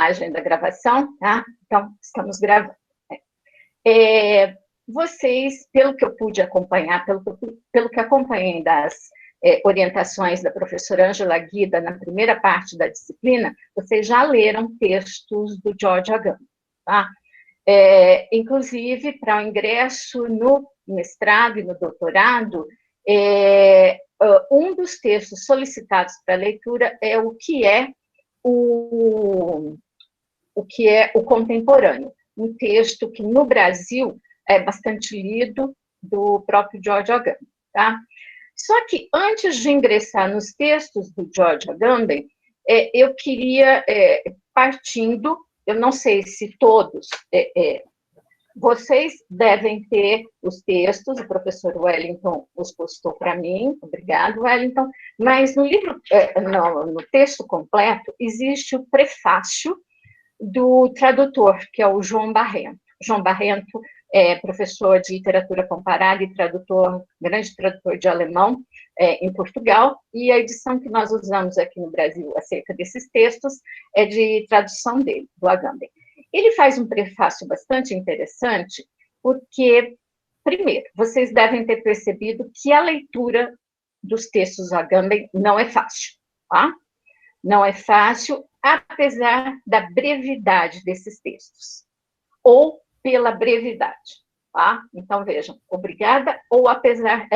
imagem da gravação, tá? Então, estamos gravando. Vocês, pelo que eu pude acompanhar, pelo que acompanhei das orientações da professora Ângela Guida na primeira parte da disciplina, vocês já leram textos do George Agamben, tá? Inclusive, para o ingresso no mestrado e no doutorado, um dos textos solicitados para leitura é o que é o contemporâneo, um texto que no Brasil é bastante lido, do próprio George Agamben, tá? Só que antes de ingressar nos textos do George Agamben, eu queria, partindo, eu não sei se todos, vocês devem ter os textos, o professor Wellington os postou para mim, obrigado, Wellington, mas no livro, no texto completo, existe o prefácio do tradutor, que é o João Barrento. João Barrento é professor de literatura comparada e tradutor, grande tradutor de alemão em Portugal, e a edição que nós usamos aqui no Brasil acerca desses textos é de tradução dele, do Agamben. Ele faz um prefácio bastante interessante, porque, primeiro, vocês devem ter percebido que a leitura dos textos do Agamben não é fácil, tá? Não é fácil, apesar da brevidade desses textos, ou pela brevidade, tá? Então, vejam, obrigada, ou apesar,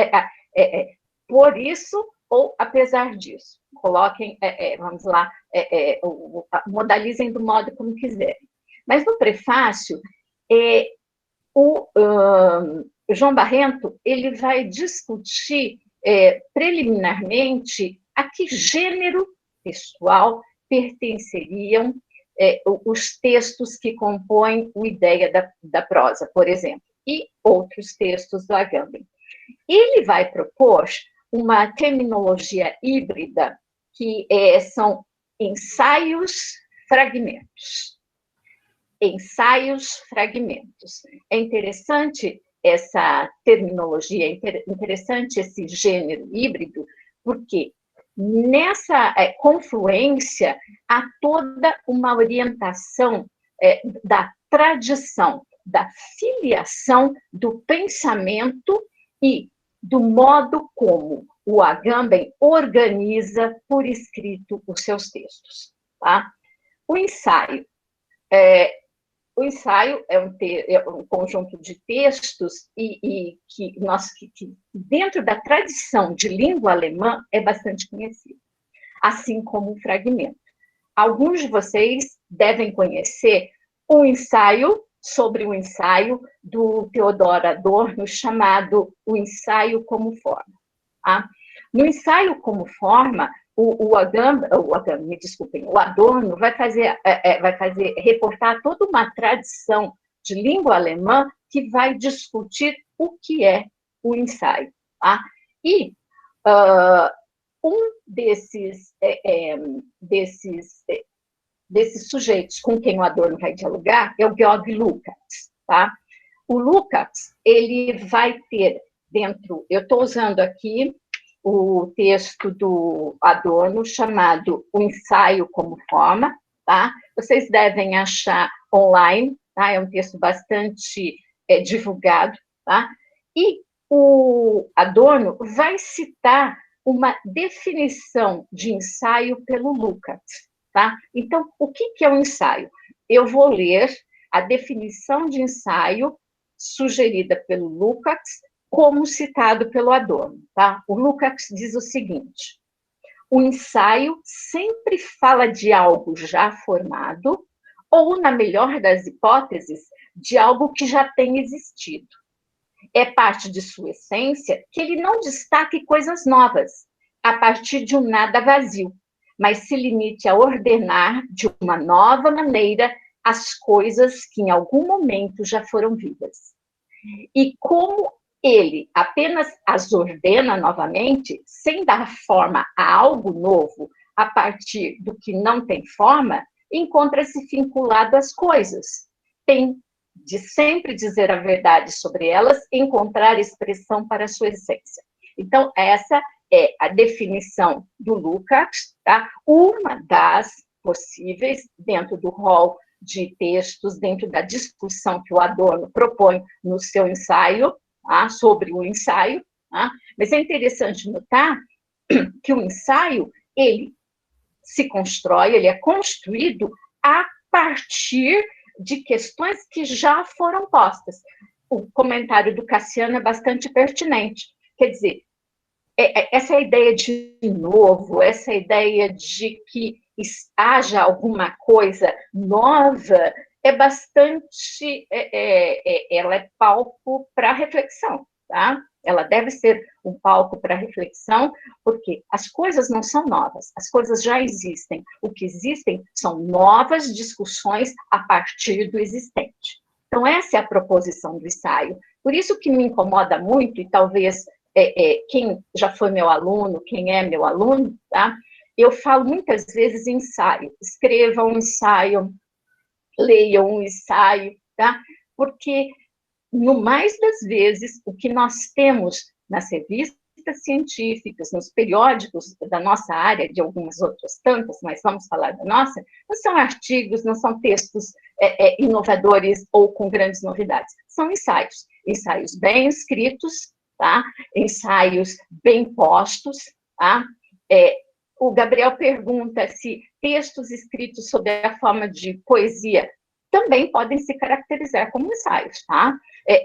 por isso, ou apesar disso. Coloquem, vamos lá, modalizem do modo como quiserem. Mas no prefácio, o João Barrento, ele vai discutir preliminarmente a que gênero textual pertenceriam os textos que compõem a ideia da prosa, por exemplo, e outros textos do Agamben. Ele vai propor uma terminologia híbrida, que são ensaios-fragmentos. Ensaios-fragmentos. É interessante essa terminologia, é interessante esse gênero híbrido, porque nessa confluência há toda uma orientação da tradição, da filiação do pensamento e do modo como o Agamben organiza por escrito os seus textos, tá? O ensaio é um conjunto de textos que dentro da tradição de língua alemã é bastante conhecido, assim como o fragmento. Alguns de vocês devem conhecer um ensaio sobre o ensaio do Theodor Adorno, chamado O Ensaio como Forma. Tá? No ensaio como forma, o Adorno vai reportar toda uma tradição de língua alemã que vai discutir o que é o ensaio. Tá? E um desses sujeitos com quem o Adorno vai dialogar é o Georg Lukács. Tá? O Lukács, ele vai ter dentro, eu estou usando aqui o texto do Adorno, chamado O Ensaio como Forma, tá? Vocês devem achar online, tá? É um texto bastante divulgado, tá? E o Adorno vai citar uma definição de ensaio pelo Lukács, tá? Então, o que é um ensaio? Eu vou ler a definição de ensaio sugerida pelo Lukács, como citado pelo Adorno, tá? O Lukács diz o seguinte: o ensaio sempre fala de algo já formado, ou, na melhor das hipóteses, de algo que já tem existido. É parte de sua essência que ele não destaque coisas novas, a partir de um nada vazio, mas se limite a ordenar de uma nova maneira as coisas que em algum momento já foram vivas. E como ele apenas as ordena novamente, sem dar forma a algo novo, a partir do que não tem forma, encontra-se vinculado às coisas. Tem de sempre dizer a verdade sobre elas e encontrar expressão para a sua essência. Então, essa é a definição do Lukács, tá? Uma das possíveis dentro do rol de textos, dentro da discussão que o Adorno propõe no seu ensaio, tá? Sobre o ensaio, tá? Mas é interessante notar que o ensaio, ele se constrói, ele é construído a partir de questões que já foram postas. O comentário do Cassiano é bastante pertinente. Quer dizer, essa ideia de novo, essa ideia de que haja alguma coisa nova, é bastante, ela é palco para reflexão, tá? Ela deve ser um palco para reflexão, porque as coisas não são novas, as coisas já existem. O que existem são novas discussões a partir do existente. Então, essa é a proposição do ensaio. Por isso que me incomoda muito, e talvez quem já foi meu aluno, quem é meu aluno, tá? Eu falo muitas vezes ensaio. Escrevam um ensaio, leiam um ensaio, tá? Porque, no mais das vezes, o que nós temos nas revistas científicas, nos periódicos da nossa área, de algumas outras tantas, mas vamos falar da nossa, não são artigos, não são textos inovadores ou com grandes novidades, são ensaios. Ensaios bem escritos, tá? Ensaios bem postos, tá? O Gabriel pergunta se textos escritos sob a forma de poesia também podem se caracterizar como ensaios, tá?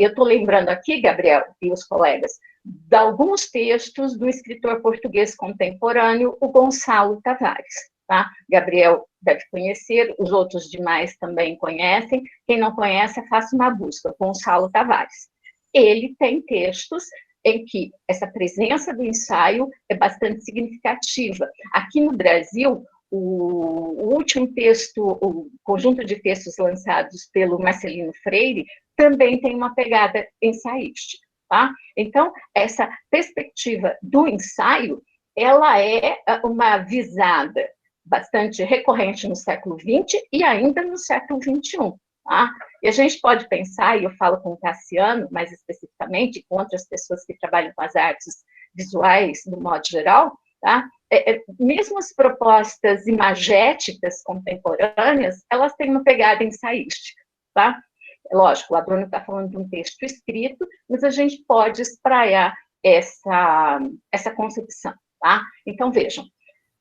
Eu estou lembrando aqui, Gabriel e os colegas, de alguns textos do escritor português contemporâneo, o Gonçalo Tavares, tá? Gabriel deve conhecer, os outros demais também conhecem. Quem não conhece, faça uma busca, Gonçalo Tavares. Ele tem textos em que essa presença do ensaio é bastante significativa. Aqui no Brasil, o último texto, o conjunto de textos lançados pelo Marcelino Freire, também tem uma pegada ensaística, tá? Então, essa perspectiva do ensaio, ela é uma visada bastante recorrente no século XX e ainda no século XXI. Tá? E a gente pode pensar, e eu falo com o Cassiano, mais especificamente, com outras pessoas que trabalham com as artes visuais, no modo geral, tá? Mesmo as propostas imagéticas contemporâneas, elas têm uma pegada ensaística, tá? Lógico, o Adorno está falando de um texto escrito, mas a gente pode espraiar essa concepção, tá? Então, vejam,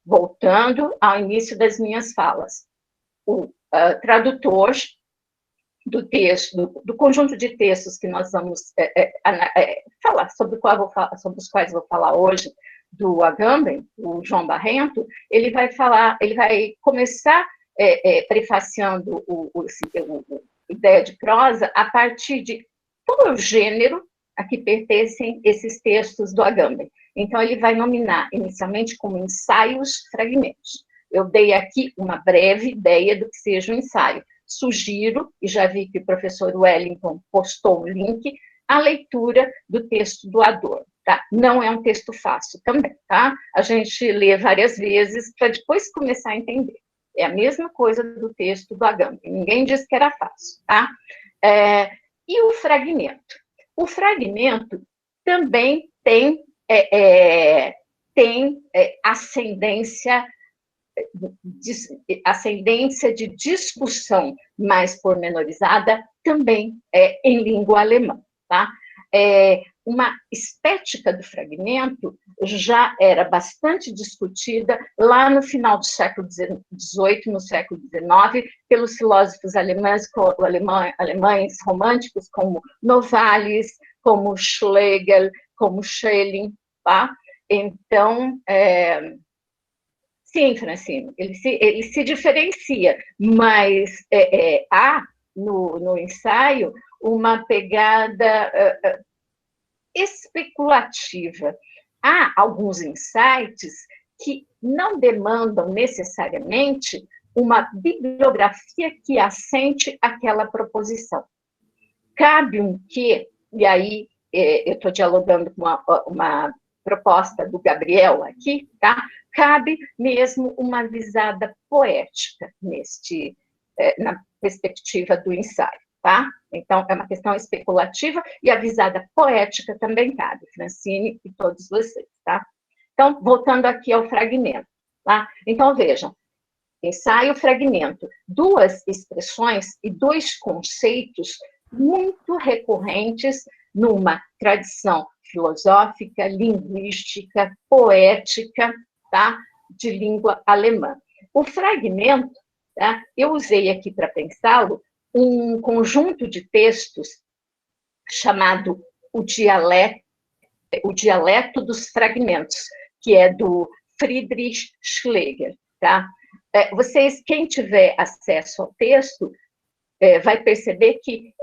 voltando ao início das minhas falas, o tradutor do texto, do conjunto de textos que nós vamos falar, sobre os quais vou falar hoje, do Agamben, o João Barrento, ele vai começar prefaciando a ideia de prosa a partir de todo o gênero a que pertencem esses textos do Agamben. Então, ele vai nominar inicialmente como ensaios fragmentos. Eu dei aqui uma breve ideia do que seja um ensaio. Sugiro, e já vi que o professor Wellington postou o link, a leitura do texto do Adorno. Tá? Não é um texto fácil também, tá? A gente lê várias vezes para depois começar a entender. É a mesma coisa do texto do Agamben. Ninguém disse que era fácil, tá? E o fragmento? O fragmento também tem ascendência de discussão mais pormenorizada também em língua alemã, tá? Uma estética do fragmento já era bastante discutida lá no final do século XVIII, no século XIX, pelos filósofos alemães românticos como Novalis, como Schlegel, como Schelling, tá? Então, sim, Francine, ele se diferencia, mas há no ensaio uma pegada especulativa. Há alguns insights que não demandam necessariamente uma bibliografia que assente aquela proposição. Cabe um quê, e aí eu estou dialogando com uma proposta do Gabriel aqui, tá? Cabe mesmo uma visada poética na perspectiva do ensaio, tá? Então, é uma questão especulativa e a visada poética também cabe, Francine e todos vocês, tá? Então, voltando aqui ao fragmento, tá? Então, vejam, ensaio, fragmento, duas expressões e dois conceitos muito recorrentes numa tradição filosófica, linguística, poética, tá? De língua alemã. O fragmento, tá? Eu usei aqui para pensá-lo um conjunto de textos chamado o Dialeto dos Fragmentos, que é do Friedrich Schlegel, tá? Vocês, quem tiver acesso ao texto, vai perceber que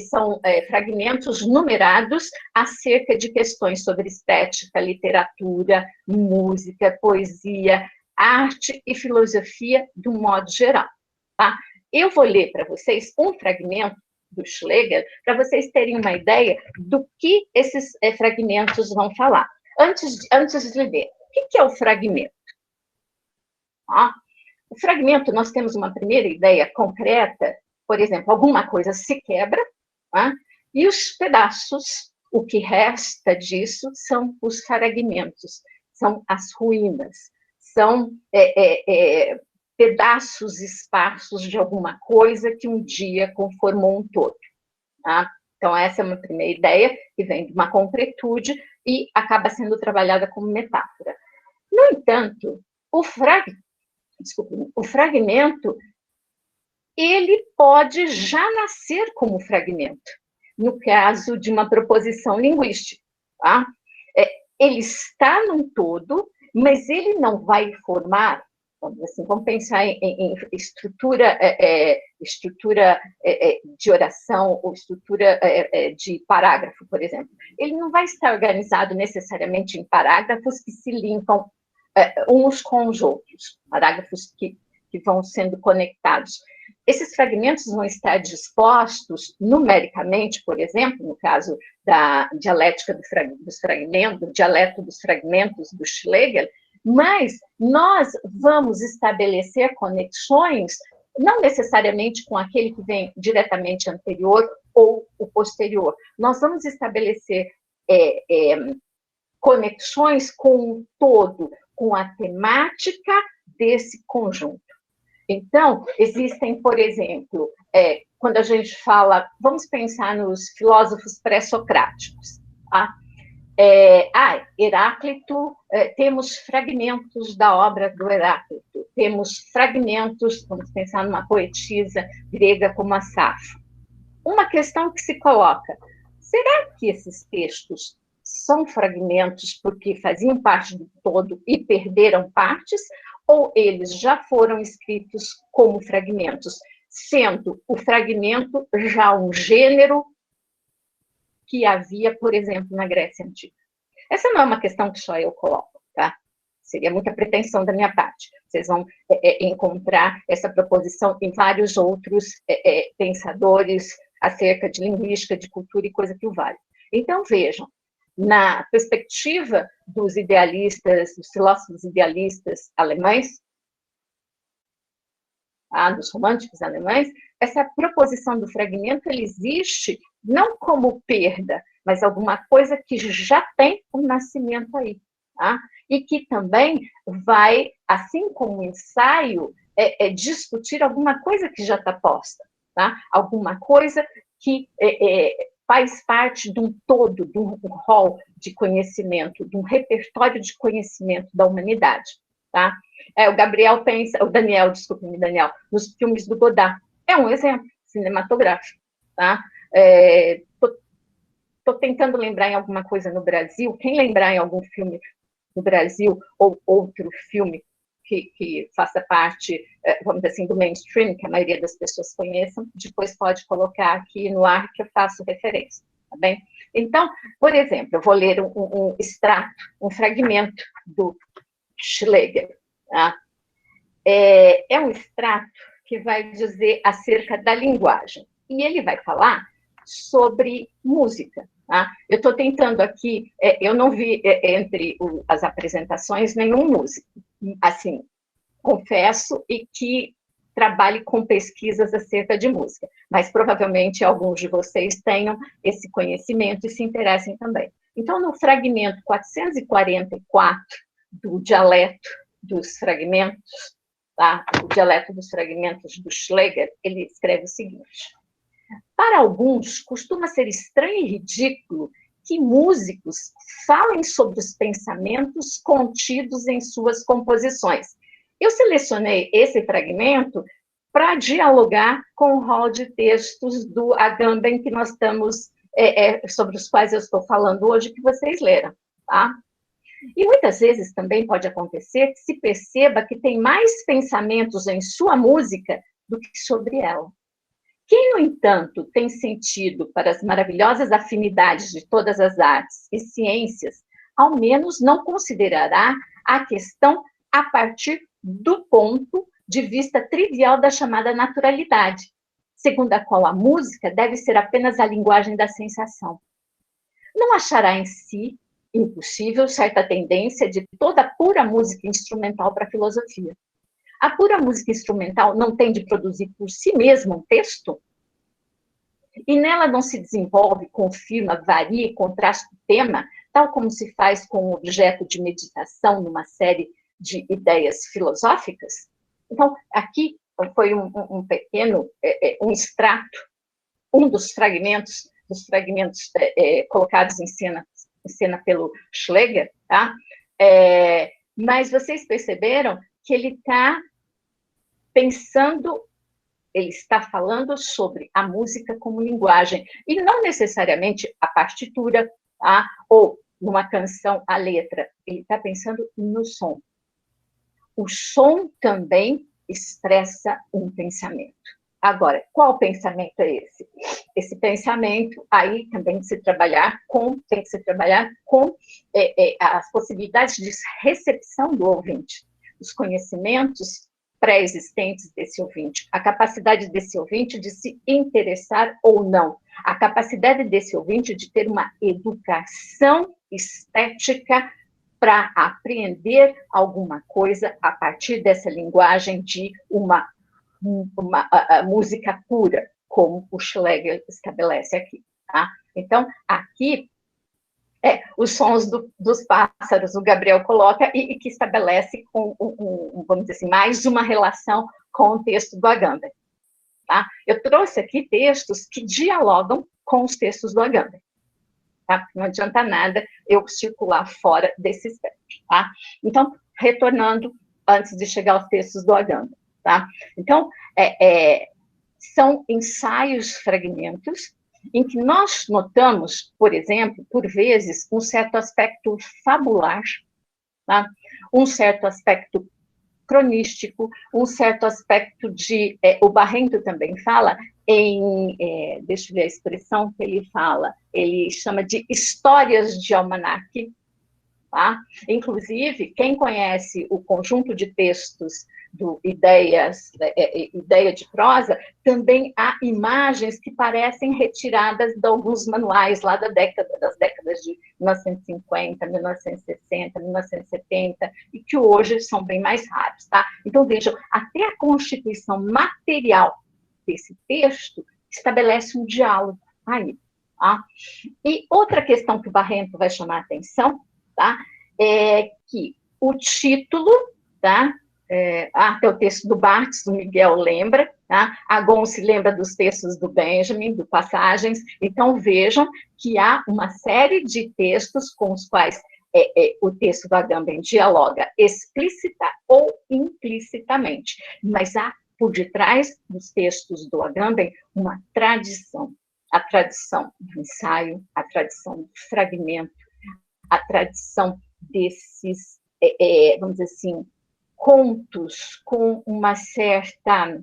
são fragmentos numerados acerca de questões sobre estética, literatura, música, poesia, arte e filosofia, de um modo geral. Tá? Eu vou ler para vocês um fragmento do Schlegel, para vocês terem uma ideia do que esses fragmentos vão falar. Antes de ler, o que é o fragmento? O fragmento, nós temos uma primeira ideia concreta, por exemplo, alguma coisa se quebra, e os pedaços, o que resta disso, são os fragmentos, são as ruínas, são pedaços esparsos de alguma coisa que um dia conformou um todo. Tá? Então, essa é uma primeira ideia, que vem de uma concretude e acaba sendo trabalhada como metáfora. No entanto, o fragmento, ele pode já nascer como fragmento, no caso de uma proposição linguística. Tá? Ele está num todo, mas ele não vai formar, vamos pensar em estrutura de oração ou estrutura de parágrafo, por exemplo. Ele não vai estar organizado necessariamente em parágrafos que se linkam uns com os outros, parágrafos que vão sendo conectados. Esses fragmentos vão estar dispostos numericamente, por exemplo, no caso da dialética dos fragmentos, dialeto dos fragmentos do Schlegel, mas nós vamos estabelecer conexões, não necessariamente com aquele que vem diretamente anterior ou o posterior. Nós vamos estabelecer conexões com o todo, com a temática desse conjunto. Então, existem, por exemplo, quando a gente fala, vamos pensar nos filósofos pré-socráticos, tá? Heráclito, temos fragmentos da obra do Heráclito, temos fragmentos, vamos pensar numa poetisa grega como a Safo. Uma questão que se coloca, será que esses textos são fragmentos porque faziam parte do todo e perderam partes, ou eles já foram escritos como fragmentos, sendo o fragmento já um gênero que havia, por exemplo, na Grécia Antiga? Essa não é uma questão que só eu coloco, tá? Seria muita pretensão da minha parte. Vocês vão encontrar essa proposição em vários outros pensadores acerca de linguística, de cultura e coisa que o vale. Então, vejam, na perspectiva dos idealistas, dos filósofos idealistas alemães, dos românticos alemães, essa proposição do fragmento, ele existe não como perda, mas alguma coisa que já tem um nascimento aí, tá? E que também vai, assim como o ensaio, discutir alguma coisa que já está posta, tá? Alguma coisa que faz parte de um todo, de um rol de conhecimento, de um repertório de conhecimento da humanidade, tá? O Daniel, nos filmes do Godard, é um exemplo cinematográfico, tá? Estou tentando lembrar em alguma coisa no Brasil, quem lembrar em algum filme no Brasil, ou outro filme que faça parte, vamos dizer assim, do mainstream, que a maioria das pessoas conheçam, depois pode colocar aqui no ar que eu faço referência, tá bem? Então, por exemplo, eu vou ler um extrato, um fragmento do Schlegel, tá? É um extrato que vai dizer acerca da linguagem, e ele vai falar sobre música. Tá? Eu estou tentando aqui, eu não vi entre as apresentações nenhum músico, assim, confesso, e que trabalhe com pesquisas acerca de música, mas provavelmente alguns de vocês tenham esse conhecimento e se interessem também. Então, no fragmento 444 do Dialeto dos Fragmentos, tá? O dialeto dos fragmentos do Schlegel, ele escreve o seguinte: para alguns, costuma ser estranho e ridículo que músicos falem sobre os pensamentos contidos em suas composições. Eu selecionei esse fragmento para dialogar com o rol de textos do Agamben que nós estamos, sobre os quais eu estou falando hoje, que vocês leram, tá? E muitas vezes também pode acontecer que se perceba que tem mais pensamentos em sua música do que sobre ela. Quem, no entanto, tem sentido para as maravilhosas afinidades de todas as artes e ciências, ao menos não considerará a questão a partir do ponto de vista trivial da chamada naturalidade, segundo a qual a música deve ser apenas a linguagem da sensação. Não achará em si impossível certa tendência de toda a pura música instrumental para a filosofia. A pura música instrumental não tem de produzir por si mesma um texto? E nela não se desenvolve, confirma, varia e contrasta o tema, tal como se faz com um objeto de meditação numa série de ideias filosóficas? Então, aqui foi um pequeno, um extrato, um dos fragmentos colocados em cena pelo Schlegel, tá? Mas vocês perceberam que ele está pensando, ele está falando sobre a música como linguagem, e não necessariamente a partitura, tá? Ou numa canção, a letra. Ele está pensando no som. O som também expressa um pensamento. Agora, qual pensamento é esse? Esse pensamento, aí também tem que se trabalhar com as possibilidades de recepção do ouvinte, os conhecimentos pré-existentes desse ouvinte, a capacidade desse ouvinte de se interessar ou não, a capacidade desse ouvinte de ter uma educação estética para apreender alguma coisa a partir dessa linguagem de uma música pura, como o Schlegel estabelece aqui. Tá? Então, aqui, os sons dos pássaros, o Gabriel coloca, e que estabelece, vamos dizer assim, mais uma relação com o texto do Agamben. Tá? Eu trouxe aqui textos que dialogam com os textos do Agamben. Tá? Não adianta nada eu circular fora desse espectro. Tá? Então, retornando, antes de chegar aos textos do Agamben. Tá? Então, são ensaios, fragmentos, em que nós notamos, por exemplo, por vezes, um certo aspecto fabular, tá? Um certo aspecto cronístico, um certo aspecto de... o Barrento também fala deixa eu ver a expressão que ele fala, ele chama de histórias de almanaque, tá? Inclusive, quem conhece o conjunto de textos do Ideia de Prosa, também há imagens que parecem retiradas de alguns manuais lá das décadas de 1950, 1960, 1970, e que hoje são bem mais raros, tá? Então, vejam, até a constituição material desse texto estabelece um diálogo aí, tá? E outra questão que o Barrento vai chamar a atenção, tá? É que o título, tá? Até o texto do Barthes, do Miguel lembra, tá? A Gon se lembra dos textos do Benjamin, do Passagens, então vejam que há uma série de textos com os quais o texto do Agamben dialoga explícita ou implicitamente, mas há por detrás dos textos do Agamben uma tradição, a tradição do ensaio, a tradição do fragmento, a tradição desses, vamos dizer assim, contos com uma certa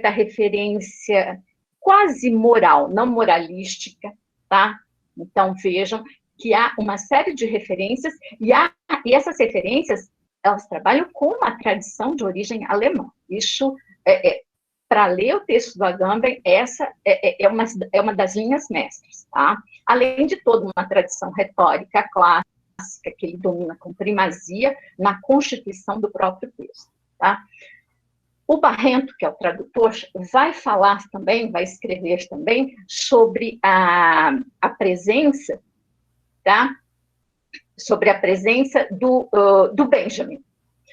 referência quase moral, não moralística, tá? Então, vejam que há uma série de referências, e essas referências, elas trabalham com uma tradição de origem alemã. Isso, para ler o texto do Agamben, essa é uma das linhas mestras, tá? Além de toda uma tradição retórica clássica, que ele domina com primazia na constituição do próprio texto, tá? O Barrento, que é o tradutor, vai falar também, vai escrever também sobre a presença, tá? Sobre a presença do Benjamin.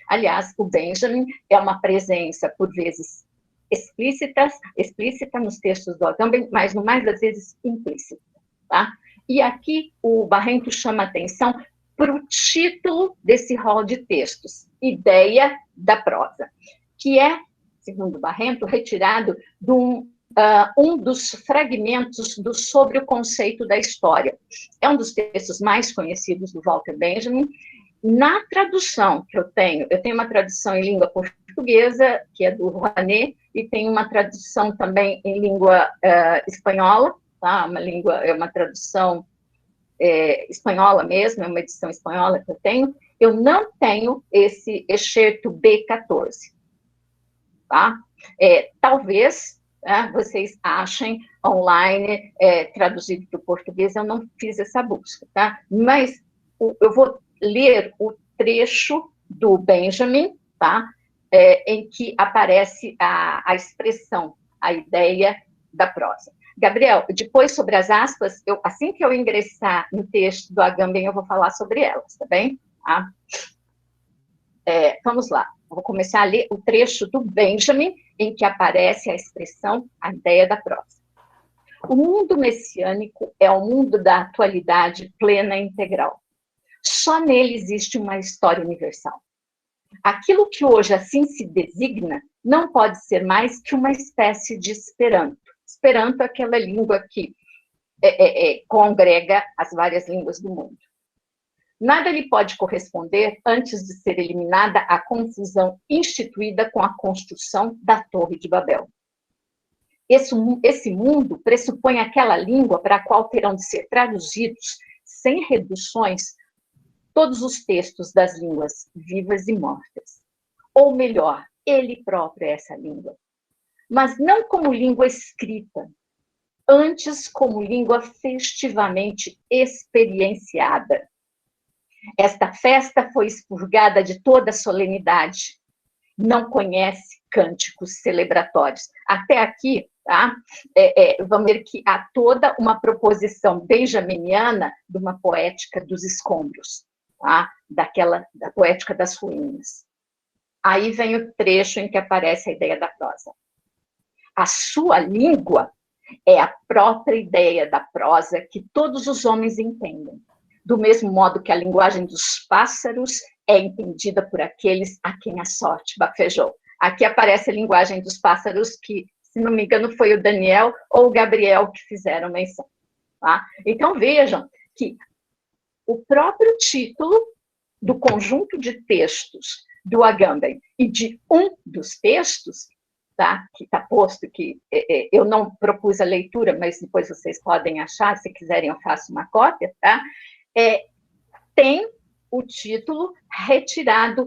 Aliás, o Benjamin é uma presença, por vezes, explícita nos textos do Agamben, mas, no mais das vezes, implícita. Tá? E aqui o Barrento chama atenção para o título desse rol de textos, Ideia da Prosa, que é, segundo Barrento, retirado de um dos fragmentos sobre o conceito da história. É um dos textos mais conhecidos do Walter Benjamin. Na tradução que eu tenho uma tradução em língua portuguesa, que é do Rouanet, e tenho uma tradução também em língua espanhola, tá? É uma tradução espanhola mesmo, é uma edição espanhola que eu tenho. Eu não tenho esse excerto B14, tá? Talvez vocês achem online, traduzido para o português, eu não fiz essa busca, tá? Mas eu vou ler o trecho do Benjamin, tá? Em que aparece a expressão, a ideia da prosa. Gabriel, depois sobre as aspas, assim que eu ingressar no texto do Agamben, eu vou falar sobre elas, tá bem? Tá? Vamos lá, eu vou começar a ler o trecho do Benjamin, em que aparece a expressão, a ideia da prosa. O mundo messiânico é o mundo da atualidade plena e integral. Só nele existe uma história universal. Aquilo que hoje assim se designa não pode ser mais que uma espécie de Esperanto. Esperanto é aquela língua que congrega as várias línguas do mundo. Nada lhe pode corresponder antes de ser eliminada a confusão instituída com a construção da Torre de Babel. Esse mundo pressupõe aquela língua para a qual terão de ser traduzidos, sem reduções, todos os textos das línguas vivas e mortas. Ou melhor, ele próprio é essa língua. Mas não como língua escrita, antes como língua festivamente experienciada. Esta festa foi expurgada de toda solenidade. Não conhece cânticos celebratórios. Até aqui, tá? Vamos ver que há toda uma proposição benjaminiana de uma poética dos escombros, tá? Da poética das ruínas. Aí vem o trecho em que aparece a ideia da prosa. A sua língua é a própria ideia da prosa que todos os homens entendem, do mesmo modo que a linguagem dos pássaros é entendida por aqueles a quem a sorte bafejou. Aqui aparece a linguagem dos pássaros que, se não me engano, foi o Daniel ou o Gabriel que fizeram menção. Tá? Então, vejam que o próprio título do conjunto de textos do Agamben e de um dos textos, tá? Que está posto, que eu não propus a leitura, mas depois vocês podem achar, se quiserem eu faço uma cópia, tá? Tem o título retirado,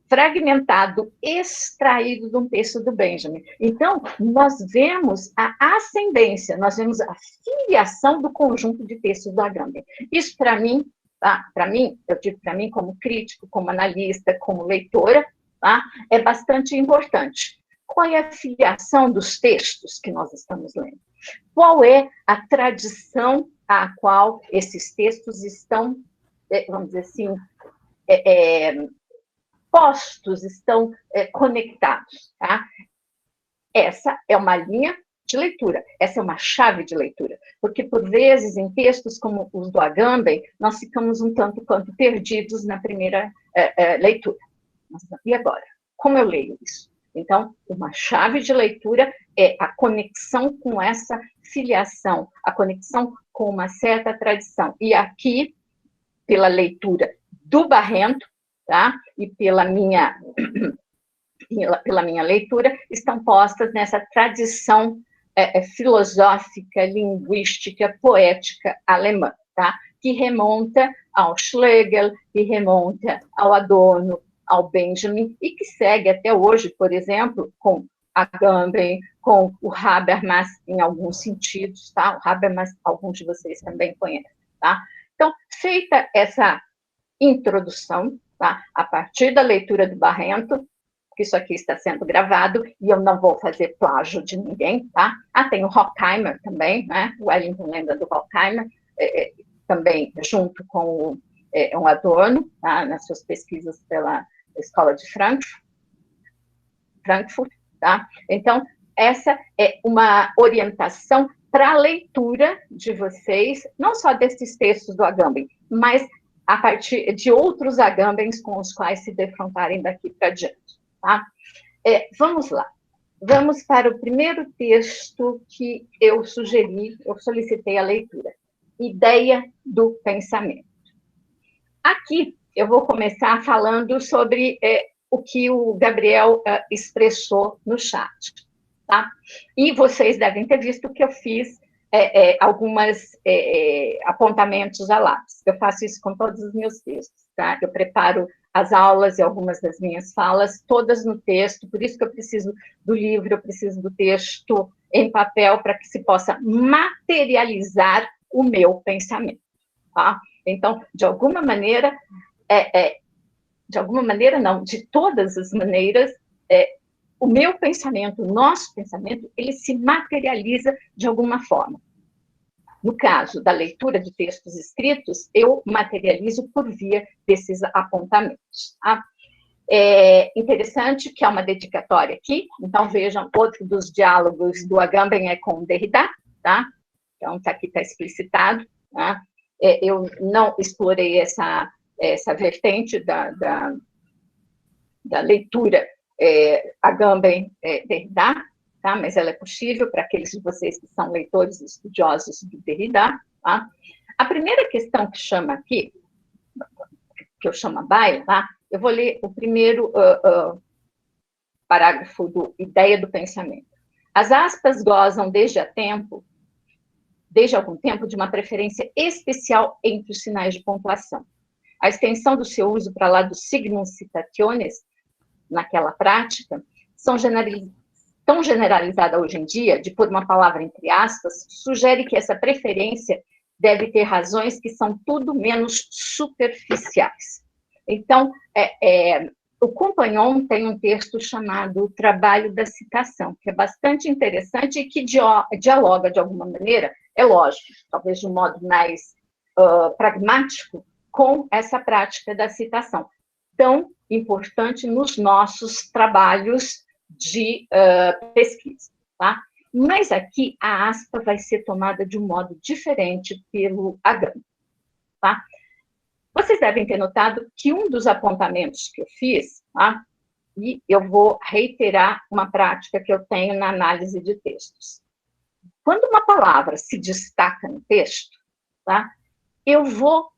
fragmentado, extraído de um texto do Benjamin. Então, nós vemos a ascendência, nós vemos a filiação do conjunto de textos do Agamben. Isso, para mim, tá? Eu digo para mim como crítico, como analista, como leitora, tá? É bastante importante. Qual é a filiação dos textos que nós estamos lendo? Qual é a tradição à qual esses textos estão, vamos dizer assim, postos, estão conectados, tá? Essa é uma linha de leitura, essa é uma chave de leitura, porque, por vezes, em textos como os do Agamben, nós ficamos um tanto quanto perdidos na primeira leitura. E agora? Como eu leio isso? Então, uma chave de leitura é a conexão com essa filiação, a conexão com uma certa tradição. E aqui, pela leitura do Barrento, tá? E pela minha leitura, estão postas nessa tradição filosófica, linguística, poética alemã, tá? Que remonta ao Schlegel, que remonta ao Adorno, ao Benjamin, e que segue até hoje, por exemplo, com Agamben, com o Habermas, em alguns sentidos, tá? O Habermas, alguns de vocês também conhecem, tá? Então, feita essa introdução, tá? A partir da leitura do Barrento, que isso aqui está sendo gravado, e eu não vou fazer plágio de ninguém, tá? Tem o Horkheimer também, né? O Wellington lembra do Horkheimer, também junto com um Adorno, tá? Nas suas pesquisas Escola de Frankfurt, tá? Então, essa é uma orientação para a leitura de vocês, não só desses textos do Agamben, mas a partir de outros Agambens com os quais se defrontarem daqui para diante, tá? Vamos lá. Vamos para o primeiro texto que eu sugeri, eu solicitei a leitura. Ideia do pensamento. Aqui, eu vou começar falando sobre o que o Gabriel expressou no chat, tá? E vocês devem ter visto que eu fiz alguns apontamentos a lápis. Eu faço isso com todos os meus textos, tá? Eu preparo as aulas e algumas das minhas falas, todas no texto, por isso que eu preciso do livro, eu preciso do texto em papel, para que se possa materializar o meu pensamento, tá? Então, de alguma maneira não, de todas as maneiras, o meu pensamento, o nosso pensamento, ele se materializa de alguma forma. No caso da leitura de textos escritos, eu materializo por via desses apontamentos. Tá? É interessante que há uma dedicatória aqui, então vejam, outro dos diálogos do Agamben é com Derrida, tá? Então, aqui está explicitado, tá? Eu não explorei essa vertente da leitura Agamben-Derrida, tá? Mas ela é possível para aqueles de vocês que são leitores estudiosos do Derrida. Tá? A primeira questão que chama aqui, que eu chamo a baila, tá? Eu vou ler o primeiro parágrafo do Ideia do Pensamento. As aspas gozam desde algum tempo, de uma preferência especial entre os sinais de pontuação. A extensão do seu uso para lá dos signum citationes, naquela prática, tão generalizada hoje em dia, de pôr uma palavra entre aspas, sugere que essa preferência deve ter razões que são tudo menos superficiais. Então, o Compagnon tem um texto chamado Trabalho da Citação, que é bastante interessante e que dialoga, de alguma maneira, é lógico, talvez de um modo mais pragmático, com essa prática da citação, tão importante nos nossos trabalhos de pesquisa. Tá? Mas aqui a aspa vai ser tomada de um modo diferente pelo Agamben. Tá? Vocês devem ter notado que um dos apontamentos que eu fiz, tá? E eu vou reiterar uma prática que eu tenho na análise de textos. Quando uma palavra se destaca no texto, tá? Eu vou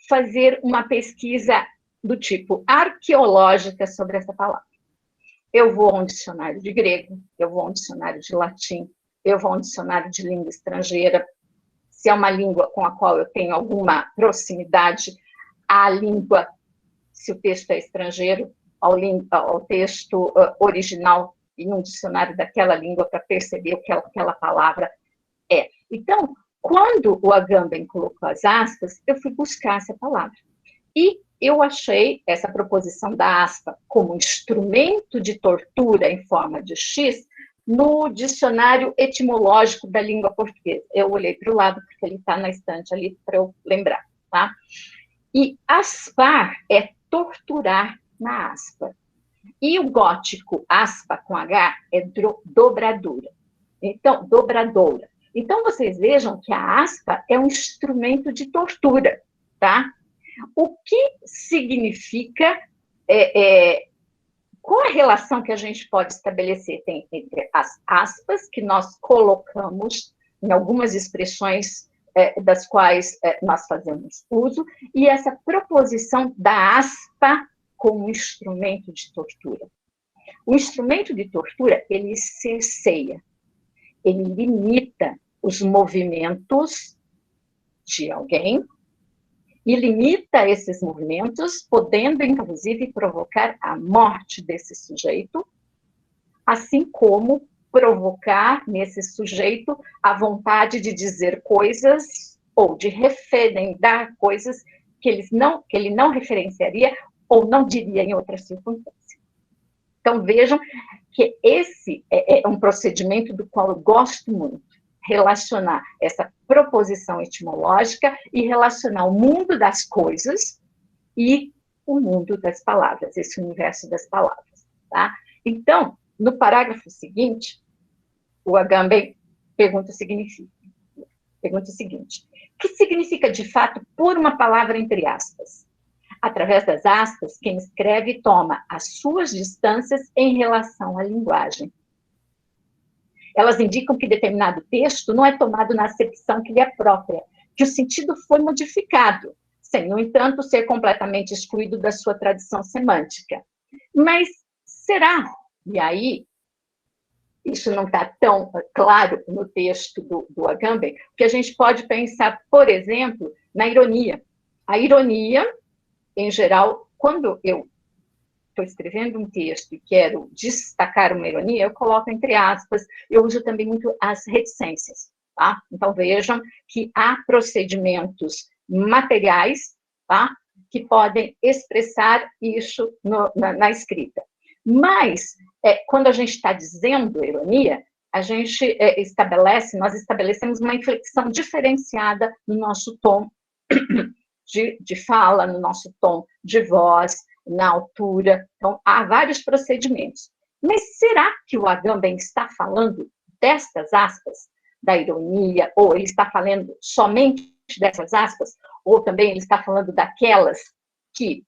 fazer uma pesquisa do tipo arqueológica sobre essa palavra. Eu vou a um dicionário de grego, eu vou a um dicionário de latim, eu vou a um dicionário de língua estrangeira. Se é uma língua com a qual eu tenho alguma proximidade, a língua, se o texto é estrangeiro, ao texto original em um dicionário daquela língua para perceber o que aquela palavra é. Então, quando o Agamben colocou as aspas, eu fui buscar essa palavra. E eu achei essa proposição da aspa como instrumento de tortura em forma de X no dicionário etimológico da língua portuguesa. Eu olhei para o lado, porque ele está na estante ali para eu lembrar, tá? E aspar é torturar na aspa. E o gótico, aspa com H, é dobradura. Então, dobradora. Então, vocês vejam que a aspa é um instrumento de tortura, tá? O que significa, qual a relação que a gente pode estabelecer entre as aspas que nós colocamos em algumas expressões das quais nós fazemos uso, e essa proposição da aspa como instrumento de tortura. O instrumento de tortura, ele cerceia, ele limita os movimentos de alguém e limita esses movimentos, podendo, inclusive, provocar a morte desse sujeito, assim como provocar nesse sujeito a vontade de dizer coisas ou de referendar coisas que ele não referenciaria ou não diria em outra circunstância. Então, vejam que esse é um procedimento do qual eu gosto muito, relacionar essa proposição etimológica e relacionar o mundo das coisas e o mundo das palavras, esse universo das palavras, tá? Então, no parágrafo seguinte, o Agamben pergunta o seguinte: o que significa, de fato, pôr uma palavra entre aspas? Através das aspas, quem escreve toma as suas distâncias em relação à linguagem. Elas indicam que determinado texto não é tomado na acepção que lhe é própria, que o sentido foi modificado, sem, no entanto, ser completamente excluído da sua tradição semântica. Mas será? E aí, isso não está tão claro no texto do Agamben, que a gente pode pensar, por exemplo, na ironia. A ironia, em geral, quando eu estou escrevendo um texto e quero destacar uma ironia, eu coloco entre aspas, eu uso também muito as reticências, tá? Então, vejam que há procedimentos materiais, tá? Que podem expressar isso na escrita. Mas, quando a gente está dizendo ironia, a gente nós estabelecemos uma inflexão diferenciada no nosso tom de fala, no nosso tom de voz, na altura. Então, há vários procedimentos. Mas será que o Agamben está falando destas aspas, da ironia, ou ele está falando somente dessas aspas, ou também ele está falando daquelas que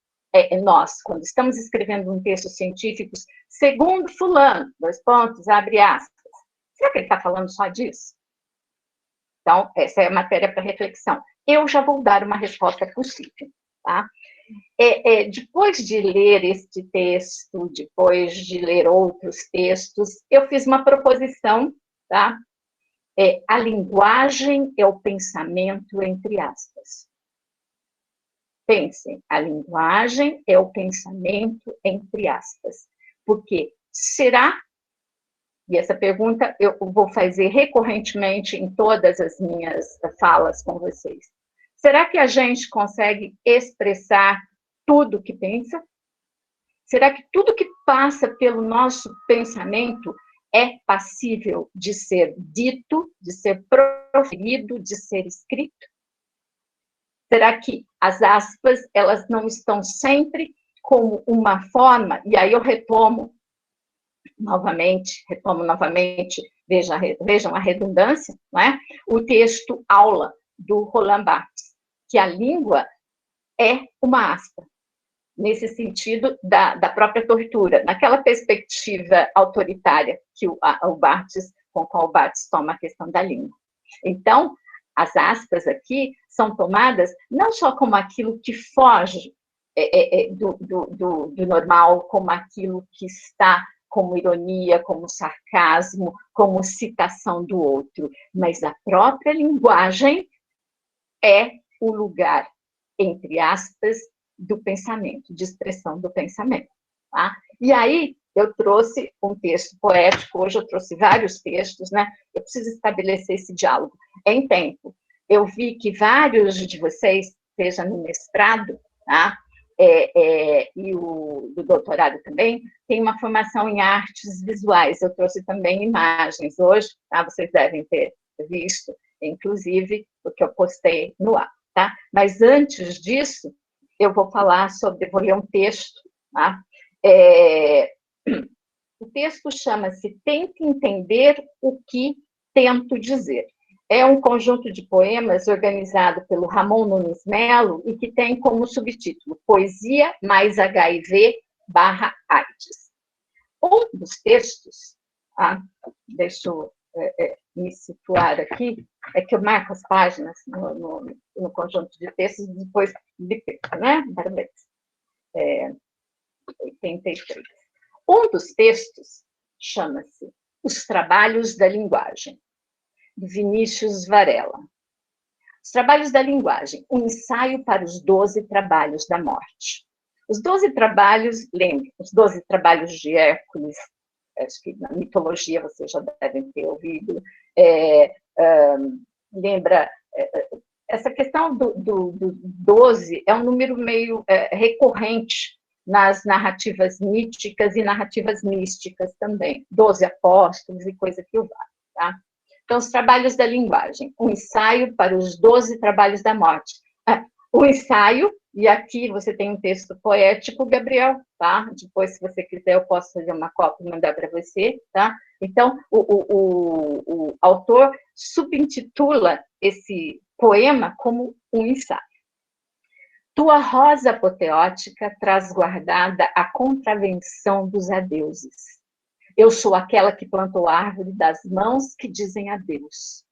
nós, quando estamos escrevendo um texto científico, segundo fulano, abre aspas, será que ele está falando só disso? Então, essa é a matéria para reflexão. Eu já vou dar uma resposta possível, tá? Depois de ler este texto, depois de ler outros textos, eu fiz uma proposição, tá? A linguagem é o pensamento, entre aspas. Pensem, a linguagem é o pensamento, entre aspas. Porque será, e essa pergunta eu vou fazer recorrentemente em todas as minhas falas com vocês, será que a gente consegue expressar tudo que pensa? Será que tudo que passa pelo nosso pensamento é passível de ser dito, de ser proferido, de ser escrito? Será que as aspas, elas não estão sempre como uma forma, e aí eu retomo novamente, vejam a redundância, não é? O texto aula do Roland Barthes, que a língua é uma aspa, nesse sentido da própria tortura, naquela perspectiva autoritária que com qual o Barthes toma a questão da língua. Então, as aspas aqui são tomadas não só como aquilo que foge do normal, como aquilo que está como ironia, como sarcasmo, como citação do outro, mas a própria linguagem é o lugar, entre aspas, do pensamento, de expressão do pensamento. Tá? E aí, eu trouxe um texto poético, hoje eu trouxe vários textos, né? Eu preciso estabelecer esse diálogo. Em tempo, eu vi que vários de vocês, seja no mestrado, tá? E do doutorado também, tem uma formação em artes visuais. Eu trouxe também imagens hoje, tá? Vocês devem ter visto, inclusive, o que eu postei no ar. Tá? Mas antes disso, eu vou ler um texto. Tá? O texto chama-se Tente Entender o que Tento Dizer. É um conjunto de poemas organizado pelo Ramon Nunes Melo e que tem como subtítulo Poesia mais HIV/AIDS. Um dos textos, deixa eu me situar aqui, é que eu marco as páginas no conjunto de textos, depois de texto, né? Parabéns. 83. Um dos textos chama-se Os Trabalhos da Linguagem, de Vinícius Varela. Os Trabalhos da Linguagem, um ensaio para os 12 trabalhos da morte. Os 12 trabalhos, lembrem, os 12 trabalhos de Hércules, acho que na mitologia vocês já devem ter ouvido, lembra, essa questão do 12 é um número meio recorrente nas narrativas míticas e narrativas místicas também, 12 apóstolos e coisa que o vale, tá? Então, os trabalhos da linguagem, um ensaio para os 12 trabalhos da morte. O ensaio, E aqui você tem um texto poético, Gabriel, tá? Depois, se você quiser, eu posso fazer uma cópia e mandar para você, tá? Então, o autor subintitula esse poema como um ensaio. Tua rosa apoteótica traz guardada a contravenção dos adeuses. Eu sou aquela que plantou a árvore das mãos que dizem adeus.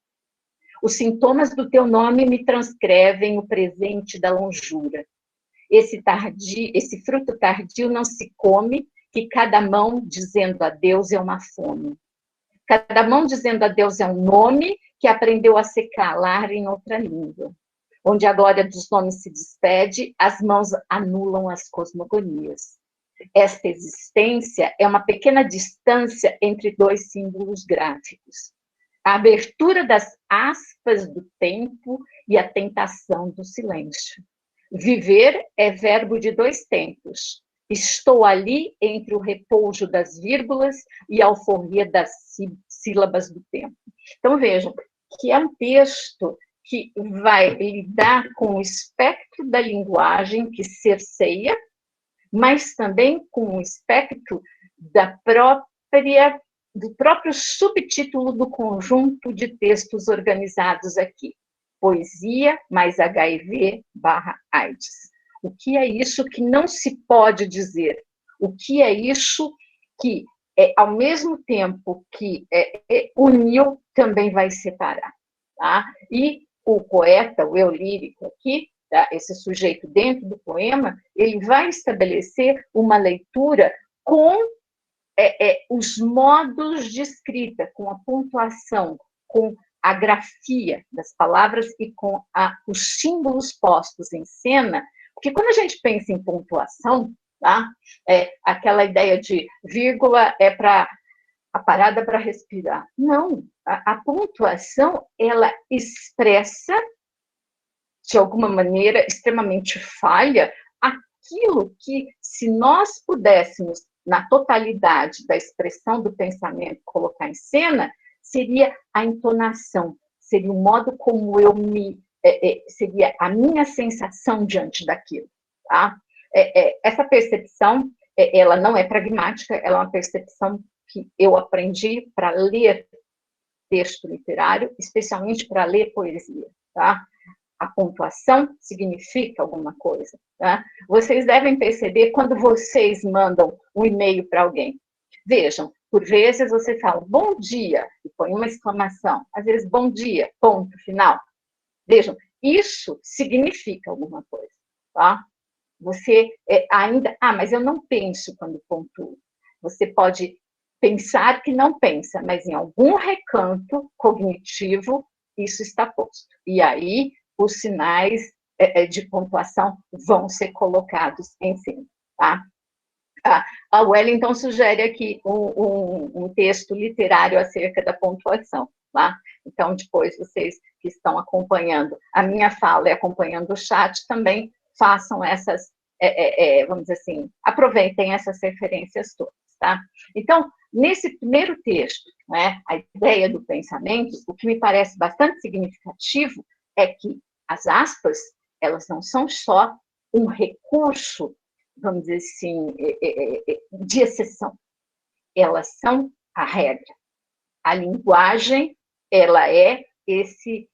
Os sintomas do teu nome me transcrevem o presente da longura. Esse fruto tardio não se come, que cada mão dizendo adeus é uma fome. Cada mão dizendo adeus é um nome que aprendeu a se calar em outra língua. Onde a glória dos nomes se despede, as mãos anulam as cosmogonias. Esta existência é uma pequena distância entre dois símbolos gráficos. A abertura das aspas do tempo e a tentação do silêncio. Viver é verbo de dois tempos. Estou ali entre o repouso das vírgulas e a alforria das sílabas do tempo. Então, vejam que é um texto que vai lidar com o espectro da linguagem que cerceia, mas também com o espectro do próprio subtítulo do conjunto de textos organizados aqui. Poesia mais HIV/AIDS. O que é isso que não se pode dizer? O que é isso que, ao mesmo tempo que uniu, também vai separar? Tá? E o poeta, o eu lírico aqui, tá? Esse sujeito dentro do poema, ele vai estabelecer uma leitura com os modos de escrita, com a pontuação, com a grafia das palavras e com os símbolos postos em cena, porque quando a gente pensa em pontuação, tá? Aquela ideia de vírgula é para a parada para respirar. Não, a pontuação, ela expressa, de alguma maneira, extremamente falha, aquilo que, se nós pudéssemos, na totalidade da expressão do pensamento, colocar em cena, seria a entonação, seria o modo como eu seria a minha sensação diante daquilo. Tá? Essa percepção, ela não é pragmática, ela é uma percepção que eu aprendi para ler texto literário, especialmente para ler poesia. Tá? A pontuação significa alguma coisa. Tá? Vocês devem perceber quando vocês mandam um e-mail para alguém. Vejam, por vezes você fala bom dia e põe uma exclamação, às vezes bom dia, ponto final. Vejam, isso significa alguma coisa. Tá? Você ainda... mas eu não penso quando pontuo. Você pode pensar que não pensa, mas em algum recanto cognitivo isso está posto. E aí os sinais de pontuação vão ser colocados em cima. Tá? A Wellington sugere aqui um texto literário acerca da pontuação. Tá? Então, depois, vocês que estão acompanhando a minha fala e acompanhando o chat, também façam essas, vamos dizer assim, aproveitem essas referências todas. Tá? Então, nesse primeiro texto, né, a ideia do pensamento, o que me parece bastante significativo é que as aspas, elas não são só um recurso, vamos dizer assim, de exceção. Elas são a regra. A linguagem, ela é esse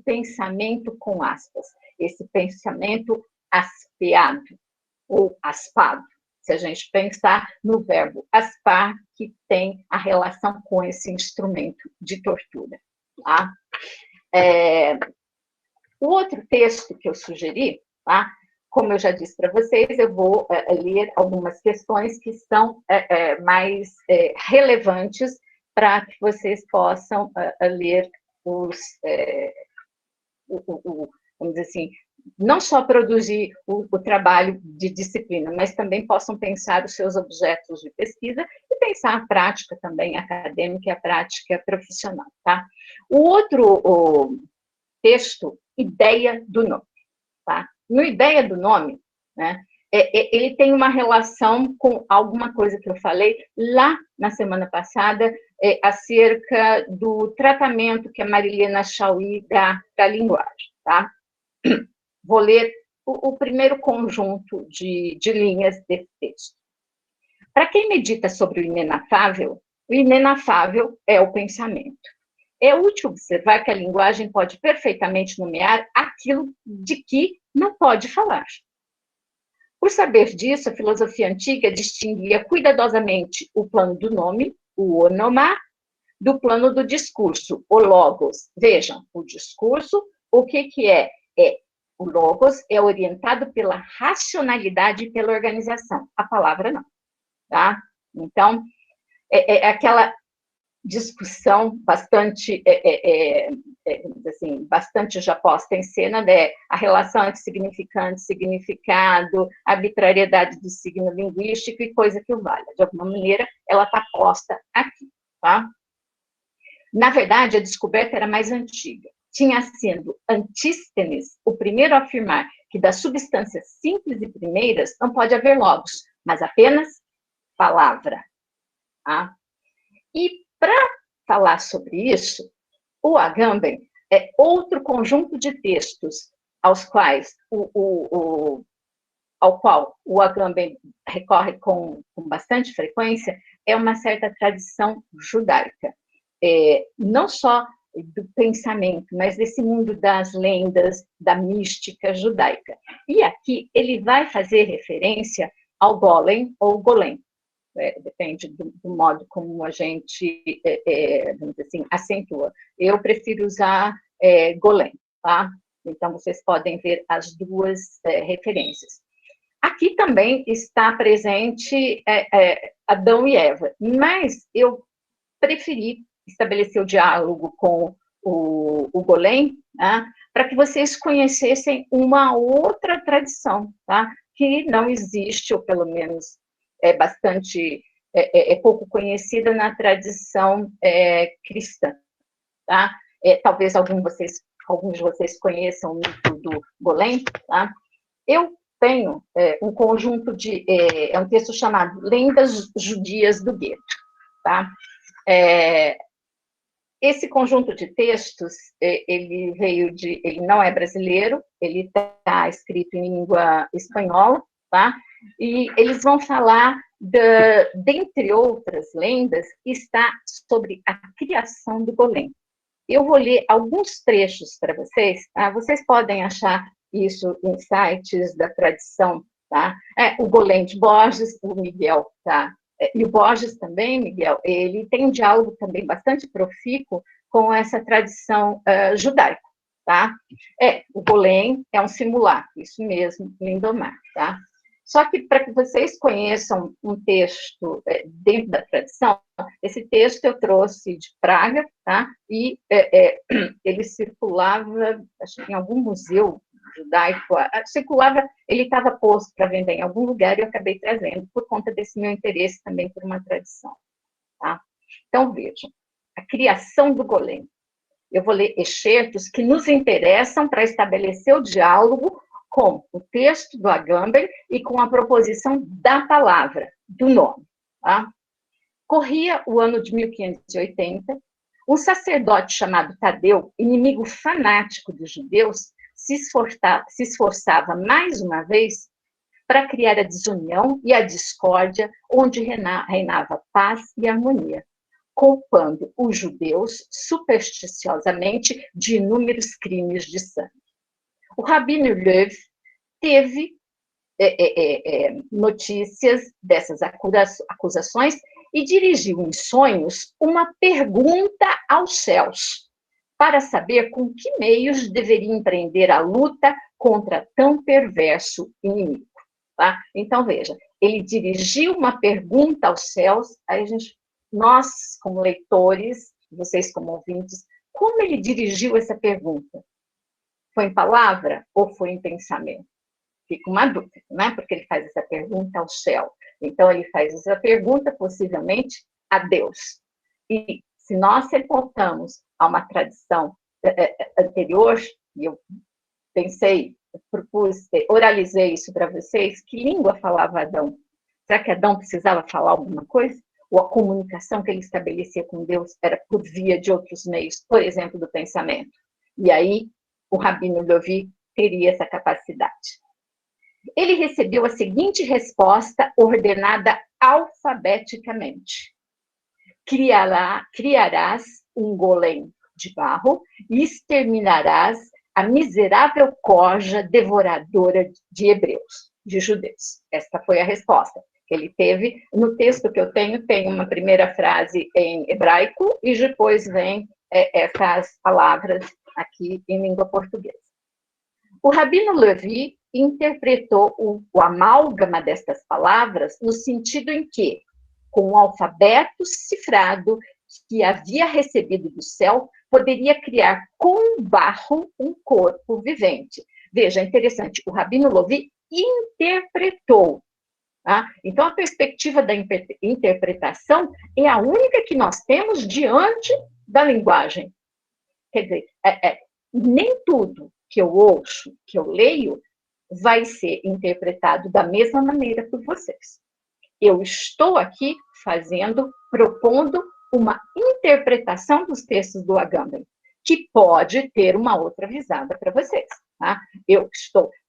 pensamento com aspas, esse pensamento aspeado ou aspado. Se a gente pensar no verbo aspar, que tem a relação com esse instrumento de tortura. Tá? O outro texto que eu sugeri, tá? Como eu já disse para vocês, eu vou ler algumas questões que são mais relevantes para que vocês possam ler vamos dizer assim, não só produzir o trabalho de disciplina, mas também possam pensar os seus objetos de pesquisa e pensar a prática também acadêmica e a prática profissional. Tá? O outro texto, Ideia do Nome. Tá? No Ideia do Nome, né, ele tem uma relação com alguma coisa que eu falei lá na semana passada, acerca do tratamento que a Marilena Chauí dá para a linguagem. Tá? vou ler o primeiro conjunto de linhas desse texto. Para quem medita sobre o inenafável é o pensamento. É útil observar que a linguagem pode perfeitamente nomear aquilo de que não pode falar. Por saber disso, a filosofia antiga distinguia cuidadosamente o plano do nome, o onomá, do plano do discurso, o logos. Vejam, o discurso, o que é? O logos é orientado pela racionalidade e pela organização. A palavra não. Tá? Então, é aquela discussão bastante, assim, bastante já posta em cena, né? A relação entre significante, significado, arbitrariedade do signo linguístico e coisa que o valha. De alguma maneira, ela está posta aqui. Tá? Na verdade, a descoberta era mais antiga. Tinha sido Antístenes o primeiro a afirmar que das substâncias simples e primeiras não pode haver logos, mas apenas palavra. Tá? E para falar sobre isso, o Agamben é outro conjunto de textos ao qual o Agamben recorre com bastante frequência, é uma certa tradição judaica. Não só do pensamento, mas desse mundo das lendas, da mística judaica. E aqui ele vai fazer referência ao Golem ou Golem. Depende do modo como a gente, vamos dizer assim, acentua. Eu prefiro usar Golem, tá? Então, vocês podem ver as duas referências. Aqui também está presente Adão e Eva, mas eu preferi estabelecer o diálogo com o Golem, tá? Para que vocês conhecessem uma outra tradição, tá? Que não existe, ou pelo menos pouco conhecida na tradição cristã. Tá? Talvez alguns de vocês conheçam o mito do Golem. Tá? Eu tenho um conjunto de... um texto chamado Lendas Judias do Gueto. Tá? Esse conjunto de textos, ele não é brasileiro, ele está escrito em língua espanhola, tá? E eles vão falar, dentre outras lendas, está sobre a criação do Golem. Eu vou ler alguns trechos para vocês, tá? Vocês podem achar isso em sites da tradição, tá? O Golem de Borges, o Miguel, tá? E o Borges também, Miguel, ele tem um diálogo também bastante profícuo com essa tradição judaica, tá? O Golem é um simulacro, isso mesmo, Lindomar, tá? Só que, para que vocês conheçam um texto dentro da tradição, esse texto eu trouxe de Praga, tá? E ele circulava, acho que em algum museu judaico, ele estava posto para vender em algum lugar e eu acabei trazendo, por conta desse meu interesse também por uma tradição. Tá? Então, vejam, a criação do Golem. Eu vou ler excertos que nos interessam para estabelecer o diálogo com o texto do Agamben e com a proposição da palavra, do nome. Tá? Corria o ano de 1580, um sacerdote chamado Tadeu, inimigo fanático dos judeus, se esforçava mais uma vez para criar a desunião e a discórdia onde reinava paz e harmonia, culpando os judeus supersticiosamente de inúmeros crimes de sangue. O Rabino Löw teve notícias dessas acusações e dirigiu em sonhos uma pergunta aos céus, para saber com que meios deveria empreender a luta contra tão perverso inimigo. Tá? Então, veja, ele dirigiu uma pergunta aos céus, aí nós, como leitores, vocês como ouvintes, como ele dirigiu essa pergunta? Foi em palavra ou foi em pensamento? Fica uma dúvida, né? Porque ele faz essa pergunta ao céu. Então, ele faz essa pergunta, possivelmente, a Deus. E se nós reportamos a uma tradição anterior, e eu oralizei isso para vocês, que língua falava Adão? Será que Adão precisava falar alguma coisa? Ou a comunicação que ele estabelecia com Deus era por via de outros meios, por exemplo, do pensamento? E aí, o Rabino Levi teria essa capacidade. Ele recebeu a seguinte resposta ordenada alfabeticamente: criarás um golem de barro e exterminarás a miserável corja devoradora de hebreus, de judeus. Esta foi a resposta que ele teve. No texto que eu tenho, tem uma primeira frase em hebraico e depois vem essas palavras aqui em língua portuguesa. O Rabino Levi interpretou o amálgama destas palavras no sentido em que, com o alfabeto cifrado que havia recebido do céu, poderia criar com barro um corpo vivente. Veja, interessante, o Rabino Levi interpretou. Tá? Então, a perspectiva da interpretação é a única que nós temos diante da linguagem. Quer dizer, nem tudo que eu ouço, que eu leio, vai ser interpretado da mesma maneira por vocês. Eu estou aqui propondo uma interpretação dos textos do Agamben, que pode ter uma outra visada para vocês. Tá?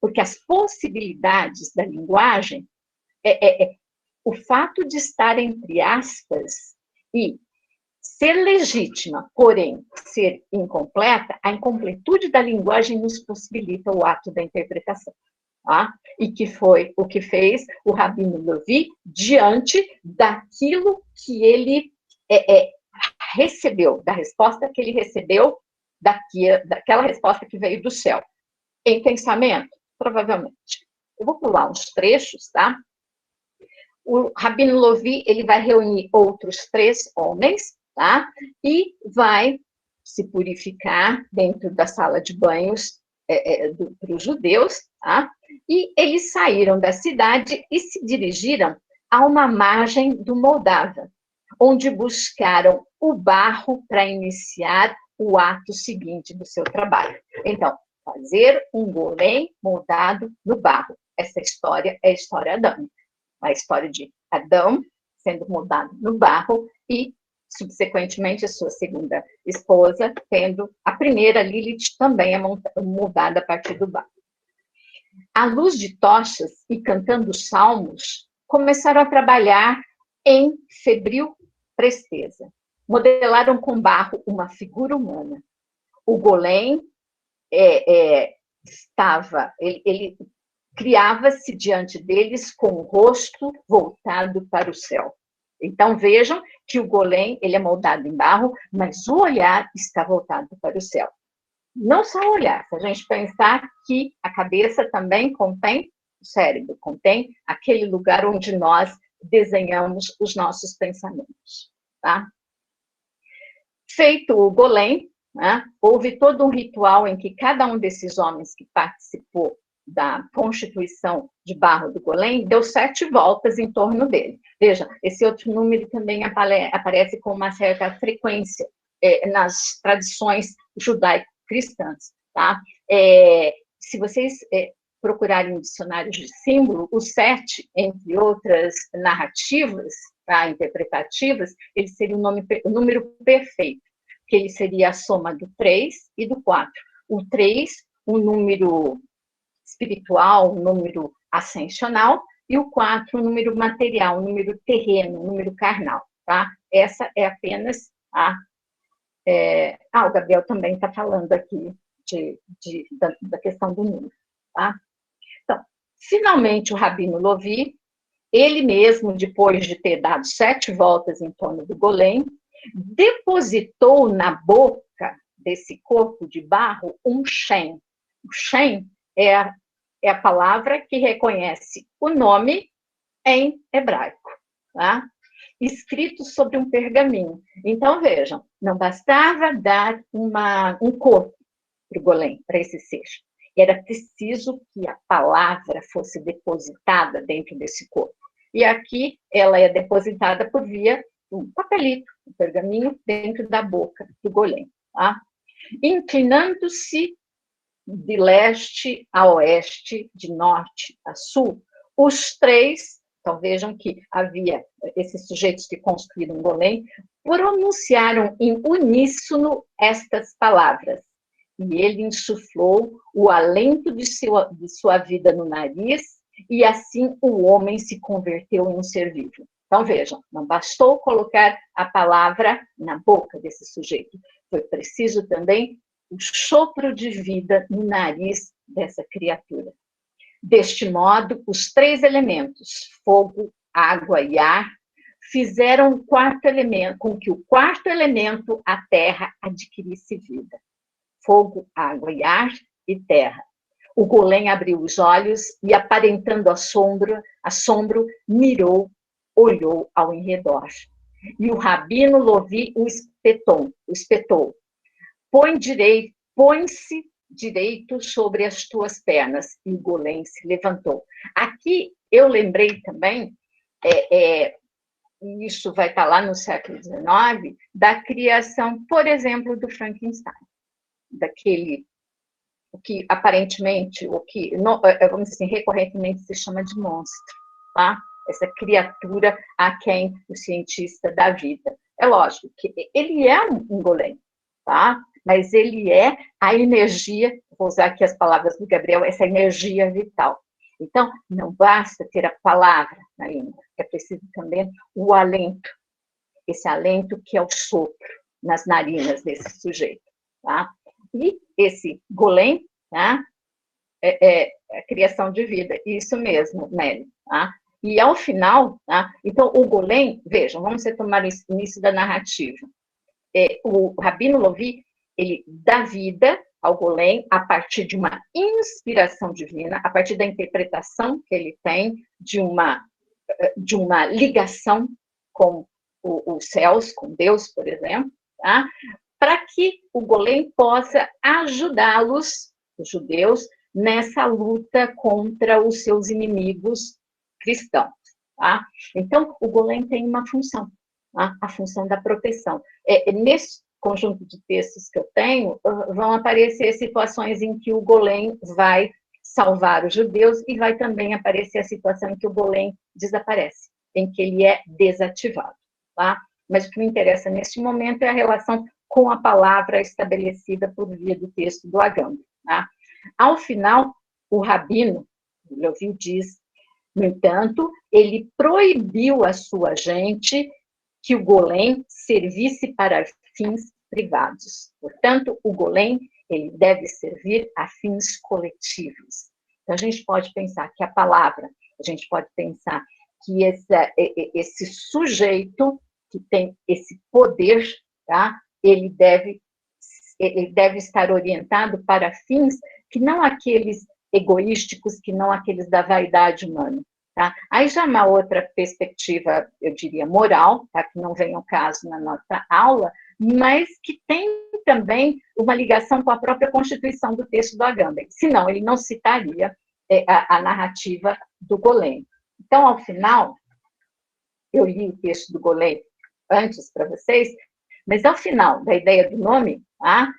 Porque as possibilidades da linguagem, o fato de estar entre aspas e ser legítima, porém ser incompleta, a incompletude da linguagem nos possibilita o ato da interpretação. Tá? E que foi o que fez o Rabino Levi diante daquilo que ele recebeu, da resposta que ele recebeu, daquela resposta que veio do céu. Em pensamento? Provavelmente. Eu vou pular uns trechos, tá? O Rabino Levi, ele vai reunir outros 3 homens, tá? E vai se purificar dentro da sala de banhos para os judeus, tá? E eles saíram da cidade e se dirigiram a uma margem do Moldava, onde buscaram o barro para iniciar o ato seguinte do seu trabalho. Então, fazer um golem moldado no barro. Essa história é a história adâmica. A história de Adão sendo moldado no barro e, subsequentemente, a sua segunda esposa, tendo a primeira, Lilith, também moldada a partir do barro. À luz de tochas e cantando salmos, começaram a trabalhar em febril presteza. Modelaram com barro uma figura humana. O golem ele criava-se diante deles com o rosto voltado para o céu. Então, vejam que o golem, ele é moldado em barro, mas o olhar está voltado para o céu. Não só o olhar, se a gente pensar que a cabeça também contém o cérebro, contém aquele lugar onde nós desenhamos os nossos pensamentos. Tá? Feito o golem, né, houve todo um ritual em que cada um desses homens que participou da constituição de barro do golem deu 7 voltas em torno dele. Veja, esse outro número também aparece com uma certa frequência nas tradições judaico-cristãs. Tá? Se vocês procurarem um dicionário de símbolo, o 7, entre outras narrativas, tá, interpretativas, ele seria o número perfeito, que ele seria a soma do 3 e do 4. O 3, um número espiritual, um número ascensional, e o 4, um número material, um número terreno, um número carnal. Tá? Essa é apenas o Gabriel também está falando aqui da questão do número. Tá? Então, finalmente, o Rabino Levi, ele mesmo, depois de ter dado 7 voltas em torno do golem, depositou na boca desse corpo de barro um shem. O shem é a palavra que reconhece o nome em hebraico, tá? Escrito sobre um pergaminho. Então, vejam, não bastava dar um corpo para o golem, para esse ser. Era preciso que a palavra fosse depositada dentro desse corpo. E aqui ela é depositada por via um papelito, um pergaminho, dentro da boca do golem. Tá? Inclinando-se de leste a oeste, de norte a sul, os 3, então vejam que havia esses sujeitos que construíram um golem, pronunciaram em uníssono estas palavras: e ele insuflou o alento de sua vida no nariz, e assim o homem se converteu em um ser vivo. Então, vejam, não bastou colocar a palavra na boca desse sujeito, foi preciso também o sopro de vida no nariz dessa criatura. Deste modo, os três elementos, fogo, água e ar, fizeram o quarto elemento, com que o quarto elemento, a terra, adquirisse vida. Fogo, água e ar e terra. O golem abriu os olhos e, aparentando assombro, mirou, olhou ao redor. E o rabino Lovi o espetou. Põe-se direito sobre as tuas pernas. E o golem se levantou. Aqui eu lembrei também, isso vai estar lá no século XIX, da criação, por exemplo, do Frankenstein. Daquele, o que aparentemente, vamos dizer, recorrentemente se chama de monstro, tá? Essa criatura a quem o cientista dá vida. É lógico que ele é um golem, tá? Mas ele é a energia, vou usar aqui as palavras do Gabriel, essa energia vital. Então, não basta ter a palavra na língua, é preciso também o alento, esse alento que é o sopro nas narinas desse sujeito, tá? E esse golem, tá? É a criação de vida, isso mesmo, Nelly, tá? E ao final, tá? Então o golem, vejam, vamos retomar o início da narrativa. O Rabino Lovi, ele dá vida ao golem a partir de uma inspiração divina, a partir da interpretação que ele tem de uma ligação com os céus, com Deus, por exemplo, tá? Para que o golem possa ajudá-los, os judeus, nessa luta contra os seus inimigos cristãos. Tá? Então, o golem tem uma função, tá? A função da proteção. Nesse conjunto de textos que eu tenho, vão aparecer situações em que o golem vai salvar os judeus e vai também aparecer a situação em que o golem desaparece, em que ele é desativado. Tá? Mas o que me interessa neste momento é a relação com a palavra estabelecida por via do texto do Agamben. Tá? Ao final, o rabino, Levi diz, no entanto, ele proibiu a sua gente que o golem servisse para fins privados. Portanto, o golem ele deve servir a fins coletivos. Então, a gente pode pensar que a palavra, a gente pode pensar que esse sujeito que tem esse poder, tá? Ele deve estar orientado para fins que não aqueles egoísticos, que não aqueles da vaidade humana. Tá? Aí já uma outra perspectiva, eu diria, moral, tá? Que não vem ao caso na nossa aula, mas que tem também uma ligação com a própria constituição do texto do Agamben. Senão, ele não citaria a narrativa do golem. Então, ao final, eu li o texto do golem antes para vocês, mas ao final da ideia do nome, tá?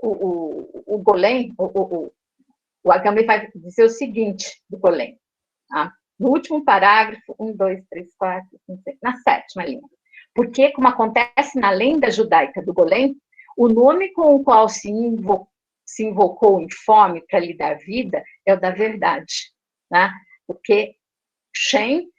O golem, o Agamben vai dizer o seguinte do golem, tá? No último parágrafo, 1, 2, 3, 4, 5, 6, na sétima linha. Porque, como acontece na lenda judaica do golem, o nome com o qual se invocou o informe para lhe dar vida é o da verdade, tá? Porque Shem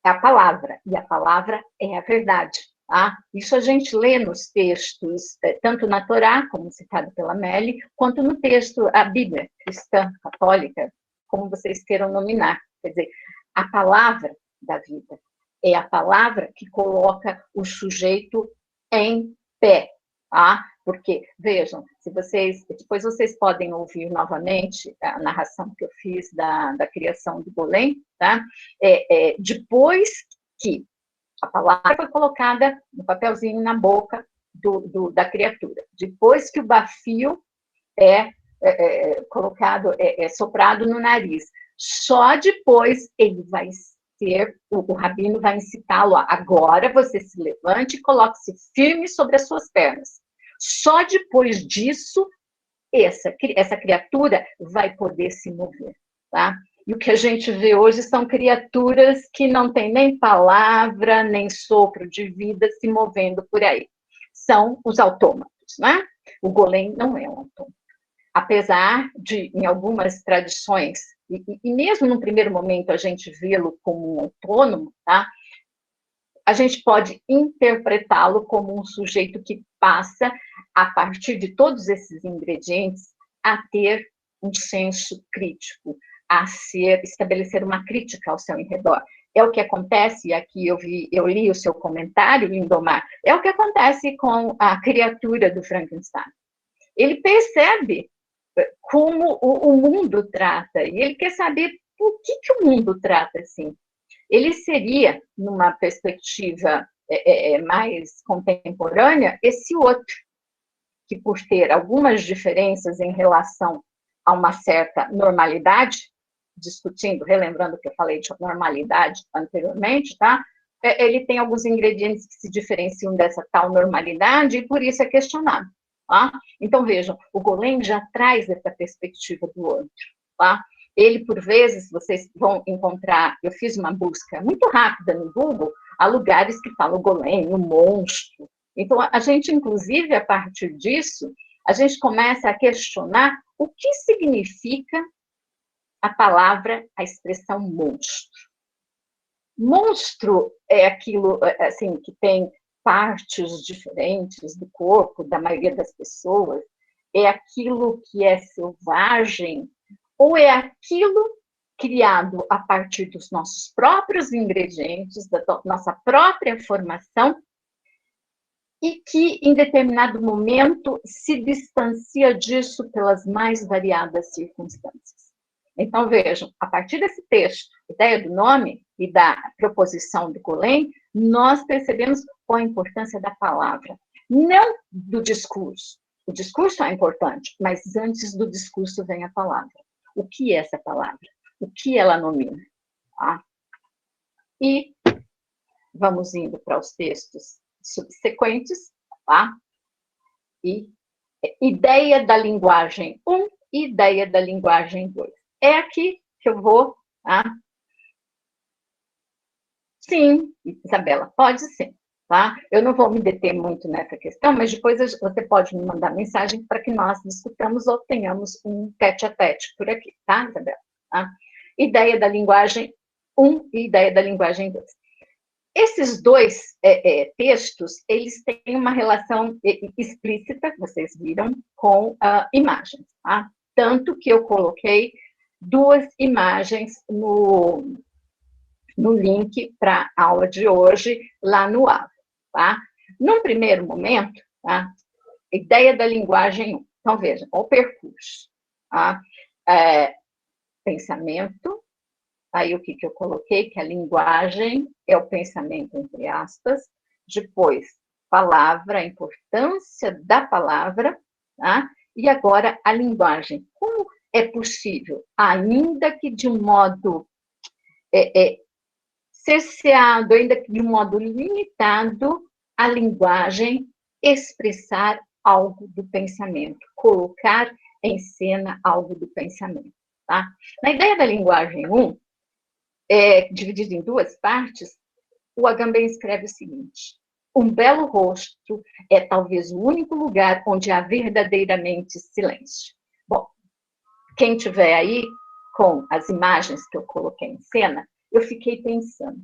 é a palavra, e a palavra é a verdade. Tá? Isso a gente lê nos textos, tanto na Torá, como citado pela Melly, quanto no texto, a Bíblia cristã, católica, como vocês queiram nominar. Quer dizer, a palavra da vida é a palavra que coloca o sujeito em pé. Tá? Porque, vejam, depois vocês podem ouvir novamente a narração que eu fiz da criação do golem, tá? Depois que a palavra foi colocada no papelzinho na boca da criatura. Depois que o bafio colocado, soprado no nariz. Só depois ele vai ser, o rabino vai incitá-lo a, agora você se levante e coloque-se firme sobre as suas pernas. Só depois disso, essa criatura vai poder se mover, tá? E o que a gente vê hoje são criaturas que não têm nem palavra, nem sopro de vida se movendo por aí. São os autômatos, né? O golem não é um autômato. Apesar de, em algumas tradições, e mesmo no primeiro momento a gente vê-lo como um autônomo, tá? A gente pode interpretá-lo como um sujeito que passa, a partir de todos esses ingredientes, a ter um senso crítico, a estabelecer uma crítica ao seu redor. É o que acontece, e aqui eu li o seu comentário, Lindomar, é o que acontece com a criatura do Frankenstein. Ele percebe como o mundo trata, e ele quer saber por que o mundo trata assim. Ele seria, numa perspectiva mais contemporânea, esse outro, que por ter algumas diferenças em relação a uma certa normalidade, discutindo, relembrando que eu falei de normalidade anteriormente, tá? Ele tem alguns ingredientes que se diferenciam dessa tal normalidade e por isso é questionado. Tá? Então, vejam, o Golem já traz essa perspectiva do outro. Tá? Ele, por vezes, vocês vão encontrar, eu fiz uma busca muito rápida no Google, há lugares que falam o Golem, o monstro. Então, a gente, inclusive, a partir disso, a gente começa a questionar o que significa a palavra, a expressão monstro. Monstro é aquilo, assim, que tem partes diferentes do corpo da maioria das pessoas, é aquilo que é selvagem, ou é aquilo criado a partir dos nossos próprios ingredientes, da nossa própria formação, e que, em determinado momento, se distancia disso pelas mais variadas circunstâncias. Então, vejam, a partir desse texto, ideia do nome e da proposição do Golem, nós percebemos qual a importância da palavra, não do discurso. O discurso é importante, mas antes do discurso vem a palavra. O que é essa palavra? O que ela nomina? Tá? E vamos indo para os textos subsequentes, tá? E ideia da linguagem 1 e ideia da linguagem 2. É aqui que eu vou, tá? Sim, Isabela, pode sim, tá? Eu não vou me deter muito nessa questão, mas depois você pode me mandar mensagem para que nós discutamos ou tenhamos um tete-a-tete por aqui, tá, Isabela? Tá? Ideia da linguagem 1 e ideia da linguagem 2. Esses dois textos, eles têm uma relação explícita, vocês viram, com imagens, tá? Tanto que eu coloquei duas imagens no link para a aula de hoje, lá no AVA, tá? Num primeiro momento, tá? Ideia da linguagem 1. Então, vejam, o percurso, tá? Pensamento, aí o que eu coloquei, que a linguagem é o pensamento, entre aspas, depois, palavra, a importância da palavra, tá? E agora a linguagem. Como é possível, ainda que de um modo cerceado, ainda que de um modo limitado, a linguagem expressar algo do pensamento, colocar em cena algo do pensamento, tá? Na ideia da linguagem 1, dividido em duas partes, o Agamben escreve o seguinte: um belo rosto é talvez o único lugar onde há verdadeiramente silêncio. Bom, quem tiver aí com as imagens que eu coloquei em cena, eu fiquei pensando.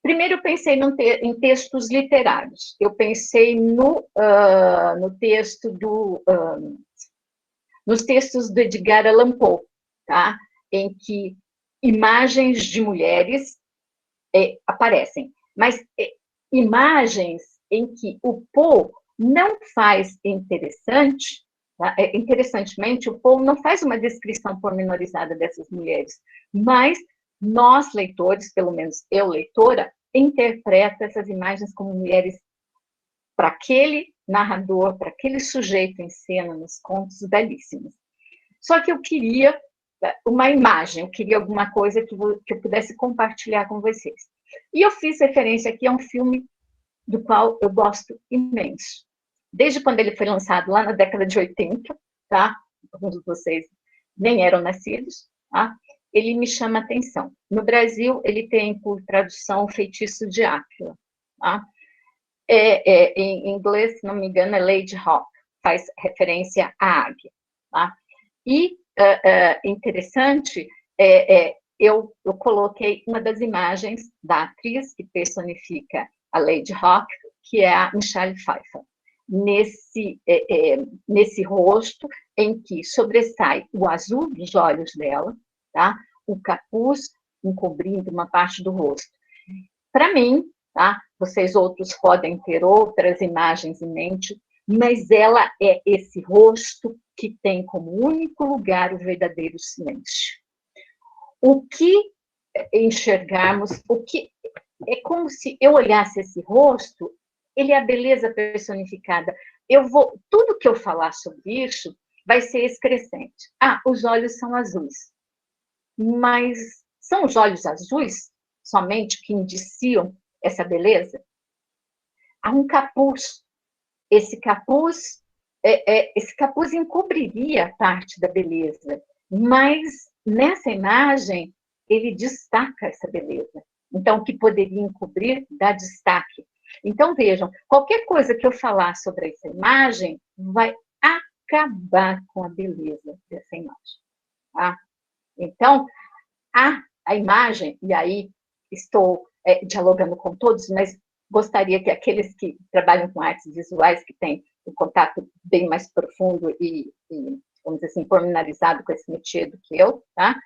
Primeiro, eu pensei em textos literários. Eu pensei no texto nos textos do Edgar Allan Poe, tá? Em que imagens de mulheres aparecem, mas imagens em que o Poe não faz interessante, tá? Interessantemente, o Poe não faz uma descrição pormenorizada dessas mulheres, mas nós, leitores, pelo menos eu, leitora, interpreta essas imagens como mulheres para aquele narrador, para aquele sujeito em cena, nos contos belíssimos. Só que eu queria uma imagem, eu queria alguma coisa que eu pudesse compartilhar com vocês. E eu fiz referência aqui a um filme do qual eu gosto imenso. Desde quando ele foi lançado, lá na década de 80, tá? Alguns de vocês nem eram nascidos, tá? Ele me chama a atenção. No Brasil, ele tem por tradução o Feitiço de Áquila. Tá? Em inglês, se não me engano, é Lady Hawk. faz referência à águia. Tá? E interessante, eu coloquei uma das imagens da atriz que personifica a Lady Hawk, que é a Michelle Pfeiffer, nesse rosto em que sobressai o azul dos olhos dela, tá? O capuz encobrindo uma parte do rosto. Para mim, tá? Vocês outros podem ter outras imagens em mente, mas ela é esse rosto que tem como único lugar o verdadeiro silêncio. O que enxergarmos, é como se eu olhasse esse rosto, ele é a beleza personificada. Tudo que eu falar sobre isso vai ser excrescente. Os olhos são azuis. Mas são os olhos azuis somente que indiciam essa beleza? Há um capuz. Esse capuz encobriria parte da beleza, mas nessa imagem ele destaca essa beleza. Então, o que poderia encobrir dá destaque. Então, vejam, qualquer coisa que eu falar sobre essa imagem vai acabar com a beleza dessa imagem. Tá? Então, a imagem, e aí estou dialogando com todos, mas gostaria que aqueles que trabalham com artes visuais, que têm um contato bem mais profundo e vamos dizer assim, pormenorizado com esse métier do que eu, tá?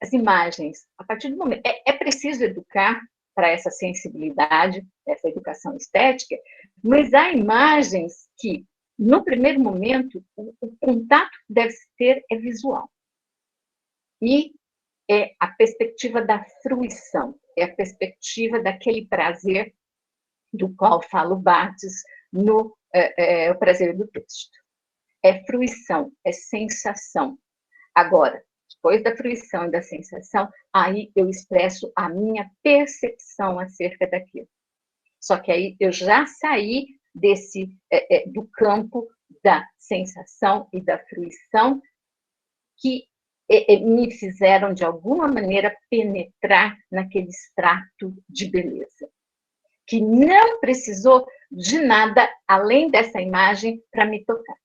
As imagens, a partir do momento... É preciso educar para essa sensibilidade, essa educação estética, mas há imagens que, no primeiro momento, o contato que deve ter é visual. E é a perspectiva da fruição, é a perspectiva daquele prazer do qual fala o Barthes no O Prazer do Texto. É fruição, é sensação. Agora, depois da fruição e da sensação, aí eu expresso a minha percepção acerca daquilo. Só que aí eu já saí do campo da sensação e da fruição que me fizeram, de alguma maneira, penetrar naquele extrato de beleza, que não precisou de nada além dessa imagem para me tocar.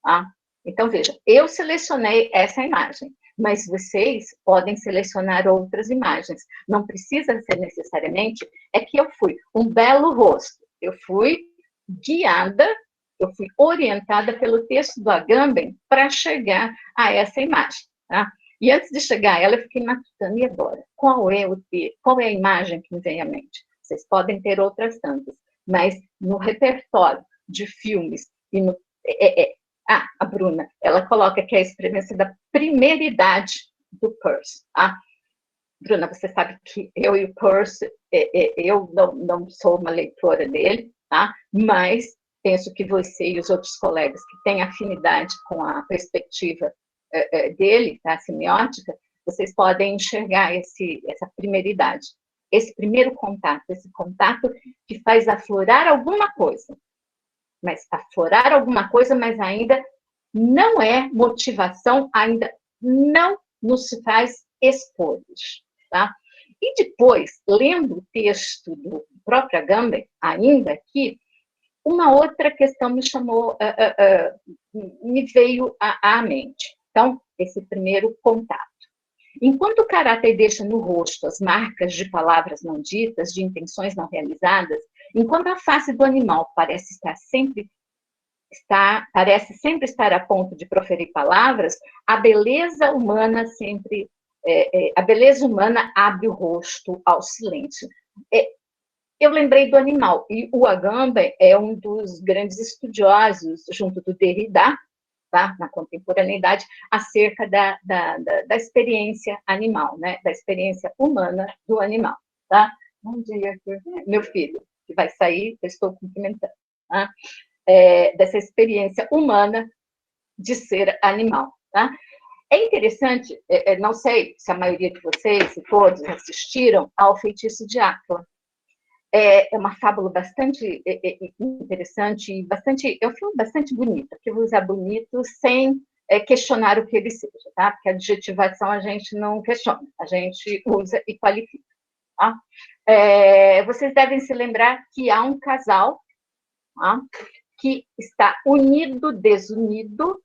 Tá? Então, veja, eu selecionei essa imagem, mas vocês podem selecionar outras imagens. Não precisa ser necessariamente, que eu fui um belo rosto, eu fui guiada, eu fui orientada pelo texto do Agamben para chegar a essa imagem. Tá? E antes de chegar a ela, eu fiquei matutando, e agora? Qual é a imagem que me vem à mente? Vocês podem ter outras tantas, mas no repertório de filmes, e a Bruna, ela coloca que é a experiência da primeira idade do Peirce. Tá? Bruna, você sabe que eu e o Peirce, eu não sou uma leitora dele, tá? Mas penso que você e os outros colegas que têm afinidade com a perspectiva dele, tá, semiótica, vocês podem enxergar essa primeira idade, esse primeiro contato, esse contato que faz aflorar alguma coisa, mas ainda não é motivação, ainda não nos faz expor-nos, tá? E depois, lendo o texto do próprio Agamben, ainda aqui, uma outra questão me veio à mente. Então, esse primeiro contato. Enquanto o caráter deixa no rosto as marcas de palavras não ditas, de intenções não realizadas, enquanto a face do animal parece sempre estar a ponto de proferir palavras, a beleza humana abre o rosto ao silêncio. Eu lembrei do animal, e o Agamben é um dos grandes estudiosos, junto do Derrida, tá, na contemporaneidade, acerca da experiência animal, né, da experiência humana do animal. Tá? Bom dia, meu filho, que vai sair, eu estou cumprimentando. Tá? Dessa experiência humana de ser animal. Tá? É interessante, não sei se a maioria de vocês, se todos, assistiram ao Feitiço de Áquila. É uma fábula bastante interessante, é um filme bastante bonito, que eu vou usar bonito sem questionar o que ele seja, tá? Porque a adjetivação a gente não questiona, a gente usa e qualifica. Tá? Vocês devem se lembrar que há um casal, tá? que está unido, desunido,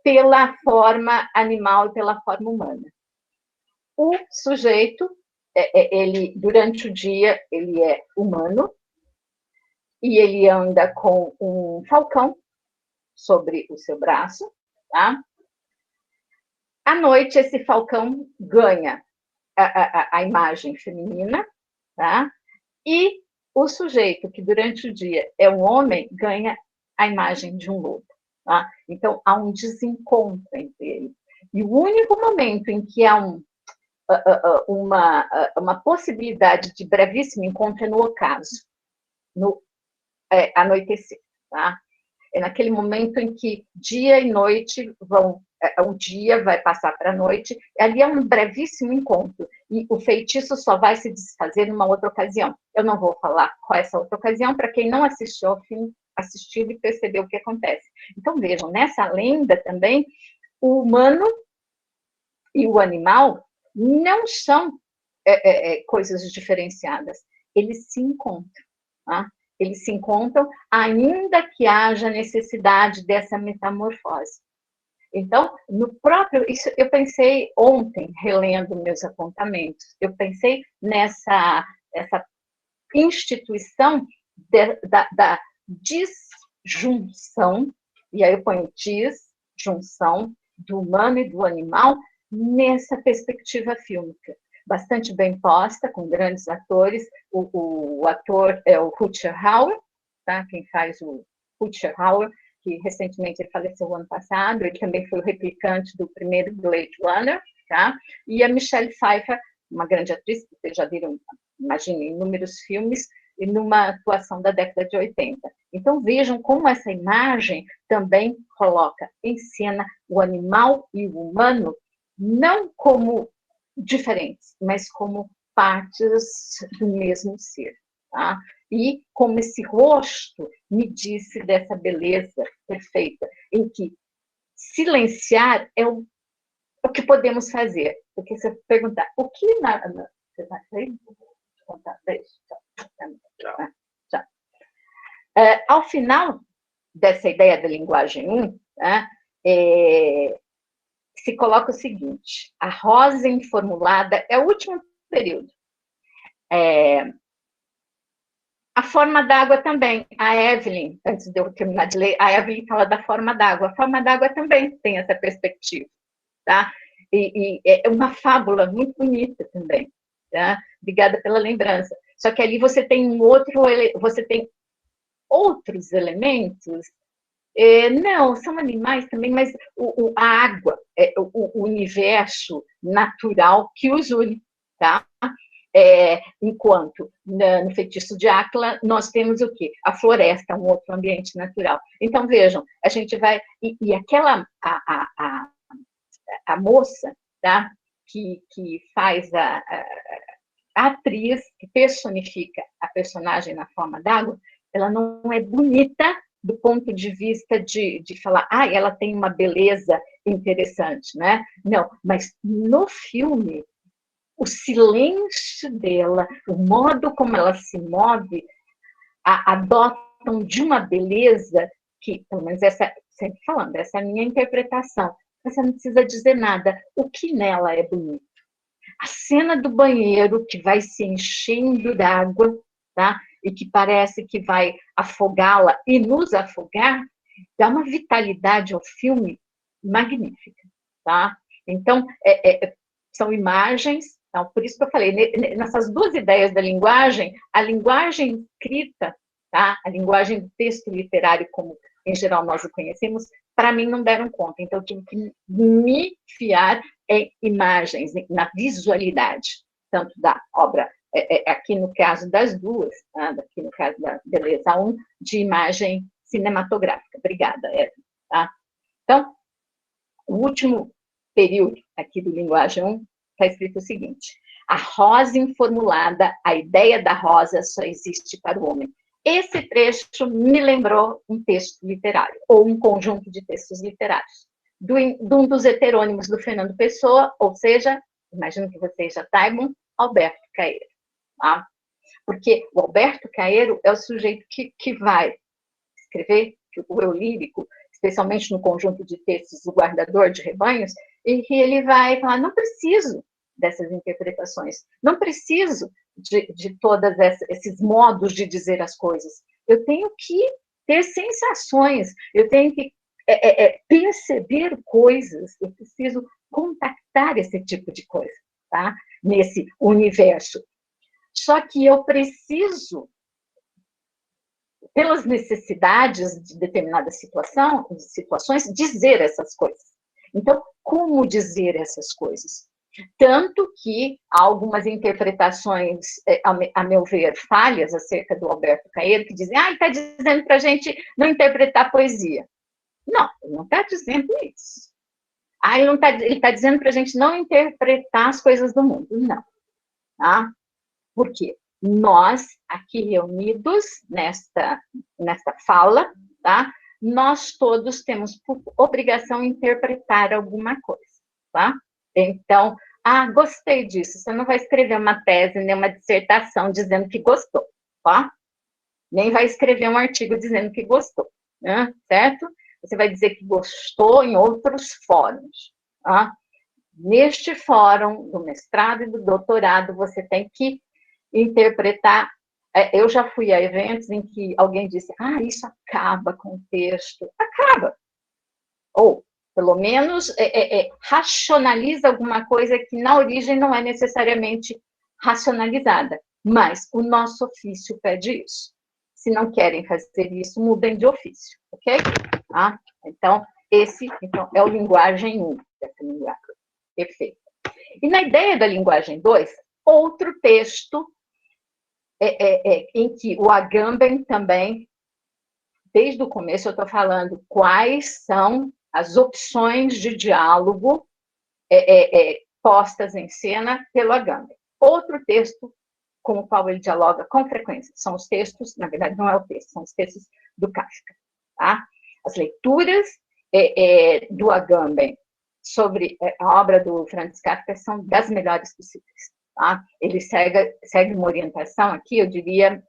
pela forma animal e pela forma humana. O sujeito, ele, durante o dia, ele é humano, e ele anda com um falcão sobre o seu braço, tá? À noite, esse falcão ganha a imagem feminina, tá? E o sujeito, que durante o dia é um homem, ganha a imagem de um lobo. Tá? Então, há um desencontro entre eles. E o único momento em que há uma possibilidade de brevíssimo encontro é no ocaso, no anoitecer. Tá? É naquele momento em que dia e noite vão, um dia vai passar para a noite, ali é um brevíssimo encontro, e o feitiço só vai se desfazer numa outra ocasião. Eu não vou falar qual é essa outra ocasião, para quem não assistiu ao filme, assistiu e percebeu o que acontece. Então, vejam, nessa lenda também, o humano e o animal não são coisas diferenciadas, eles se encontram, tá? Eles se encontram, ainda que haja necessidade dessa metamorfose. Então, no próprio... Isso eu pensei ontem, relendo meus apontamentos, eu pensei nessa instituição da disjunção, e aí eu ponho disjunção do humano e do animal nessa perspectiva fílmica. Bastante bem posta, com grandes atores. O ator é o Rutger Hauer, tá? Quem faz o Rutger Hauer, que recentemente ele faleceu no ano passado, ele também foi o replicante do primeiro Blade Runner, tá? E a Michelle Pfeiffer, uma grande atriz, que vocês já viram, imaginem, inúmeros filmes, e numa atuação da década de 80. Então, vejam como essa imagem também coloca em cena o animal e o humano, não como diferentes, mas como partes do mesmo ser. Tá? E como esse rosto me disse dessa beleza perfeita, em que silenciar é o que podemos fazer. Porque se eu perguntar, o que você está aí? Contar, ao final dessa ideia da linguagem 1, né, se coloca o seguinte: a rosa informulada é o último período. A forma d'água também. A Evelyn, antes de eu terminar de ler, a Evelyn fala da forma d'água. A forma d'água também tem essa perspectiva. Tá? E é uma fábula muito bonita também. Tá? Obrigada pela lembrança. Só que ali você tem você tem outros elementos. Não, são animais também, mas a água, o universo natural que os une, tá? Enquanto no Feitiço de Áquila nós temos o quê? A floresta, um outro ambiente natural. Então, vejam, a gente vai... E aquela... A moça, tá? que faz a atriz, que personifica a personagem na forma d'água, ela não é bonita do ponto de vista de falar, ela tem uma beleza interessante, né? Não, mas no filme, o silêncio dela, o modo como ela se move, adotam de uma beleza que, pelo menos sempre falando, essa é a minha interpretação, você não precisa dizer nada, o que nela é bonito. A cena do banheiro, que vai se enchendo d'água, tá? E que parece que vai afogá-la e nos afogar, dá uma vitalidade ao filme magnífica. Tá? Então, são imagens, então, por isso que eu falei, nessas duas ideias da linguagem, a linguagem escrita, tá? A linguagem do texto literário, como em geral nós o conhecemos, para mim não deram conta. Então, eu tive que me fiar em imagens, na visualidade, tanto da obra, aqui no caso das duas, tá? Aqui no caso da Beleza 1, de imagem cinematográfica. Obrigada, Eva. Tá? Então, o último período aqui do Linguagem 1 está escrito o seguinte: a rosa informulada, a ideia da rosa só existe para o homem. Esse trecho me lembrou um texto literário, ou um conjunto de textos literários, de um dos heterônimos do Fernando Pessoa, ou seja, imagino que vocês já saibam, Alberto Caeiro. Tá? Porque o Alberto Caeiro é o sujeito que vai escrever, o eu lírico, especialmente no conjunto de textos, o guardador de rebanhos, e que ele vai falar, não preciso dessas interpretações, não preciso de todos esses modos de dizer as coisas. Eu tenho que ter sensações, eu tenho que perceber coisas, eu preciso contactar esse tipo de coisa, tá? Nesse universo. Só que eu preciso, pelas necessidades de determinadas situações, dizer essas coisas. Então, como dizer essas coisas? Tanto que há algumas interpretações, a meu ver, falhas acerca do Alberto Caeiro, que dizem, ele está dizendo para a gente não interpretar poesia. Não, ele não está dizendo isso. Ele está dizendo para a gente não interpretar as coisas do mundo. Não. Tá? Por quê? Nós, aqui reunidos nesta fala, tá? Nós todos temos por obrigação de interpretar alguma coisa. Tá? Então, gostei disso. Você não vai escrever uma tese, nem uma dissertação dizendo que gostou. Tá? Nem vai escrever um artigo dizendo que gostou. Né? Certo? Você vai dizer que gostou em outros fóruns. Tá? Neste fórum do mestrado e do doutorado, você tem que interpretar. Eu já fui a eventos em que alguém disse, isso acaba com o texto. Acaba. Ou, pelo menos, racionaliza alguma coisa que na origem não é necessariamente racionalizada. Mas o nosso ofício pede isso. Se não querem fazer isso, mudem de ofício, ok? Então, esse é o linguagem 1, dessa linguagem efeito. E na ideia da linguagem 2, outro texto em que o Agamben também, desde o começo eu estou falando quais são as opções de diálogo postas em cena pelo Agamben. Outro texto com o qual ele dialoga com frequência são os textos, na verdade não é o texto, são os textos do Kafka. Tá? As leituras do Agamben sobre a obra do Franz Kafka são das melhores possíveis. Tá? Ele segue uma orientação aqui, eu diria,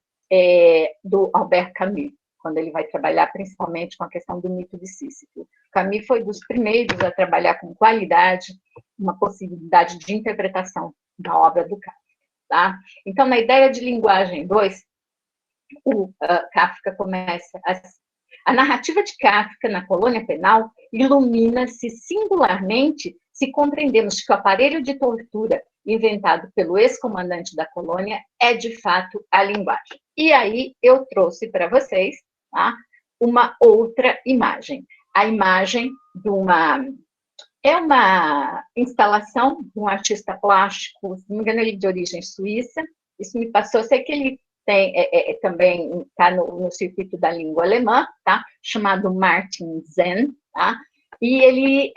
do Albert Camus, quando ele vai trabalhar principalmente com a questão do mito de Sísifo. Camus foi dos primeiros a trabalhar com qualidade uma possibilidade de interpretação da obra do Kafka. Tá? Então, na ideia de linguagem 2, o Kafka começa assim. A narrativa de Kafka na colônia penal ilumina-se singularmente se compreendermos que o aparelho de tortura inventado pelo ex-comandante da colônia é, de fato, a linguagem. E aí eu trouxe para vocês, tá, uma outra imagem. A imagem de uma instalação de um artista plástico, se não me engano, ele é de origem suíça. Isso me passou, eu sei que ele também está no circuito da língua alemã, tá? Chamado Martin Zen, tá? E ele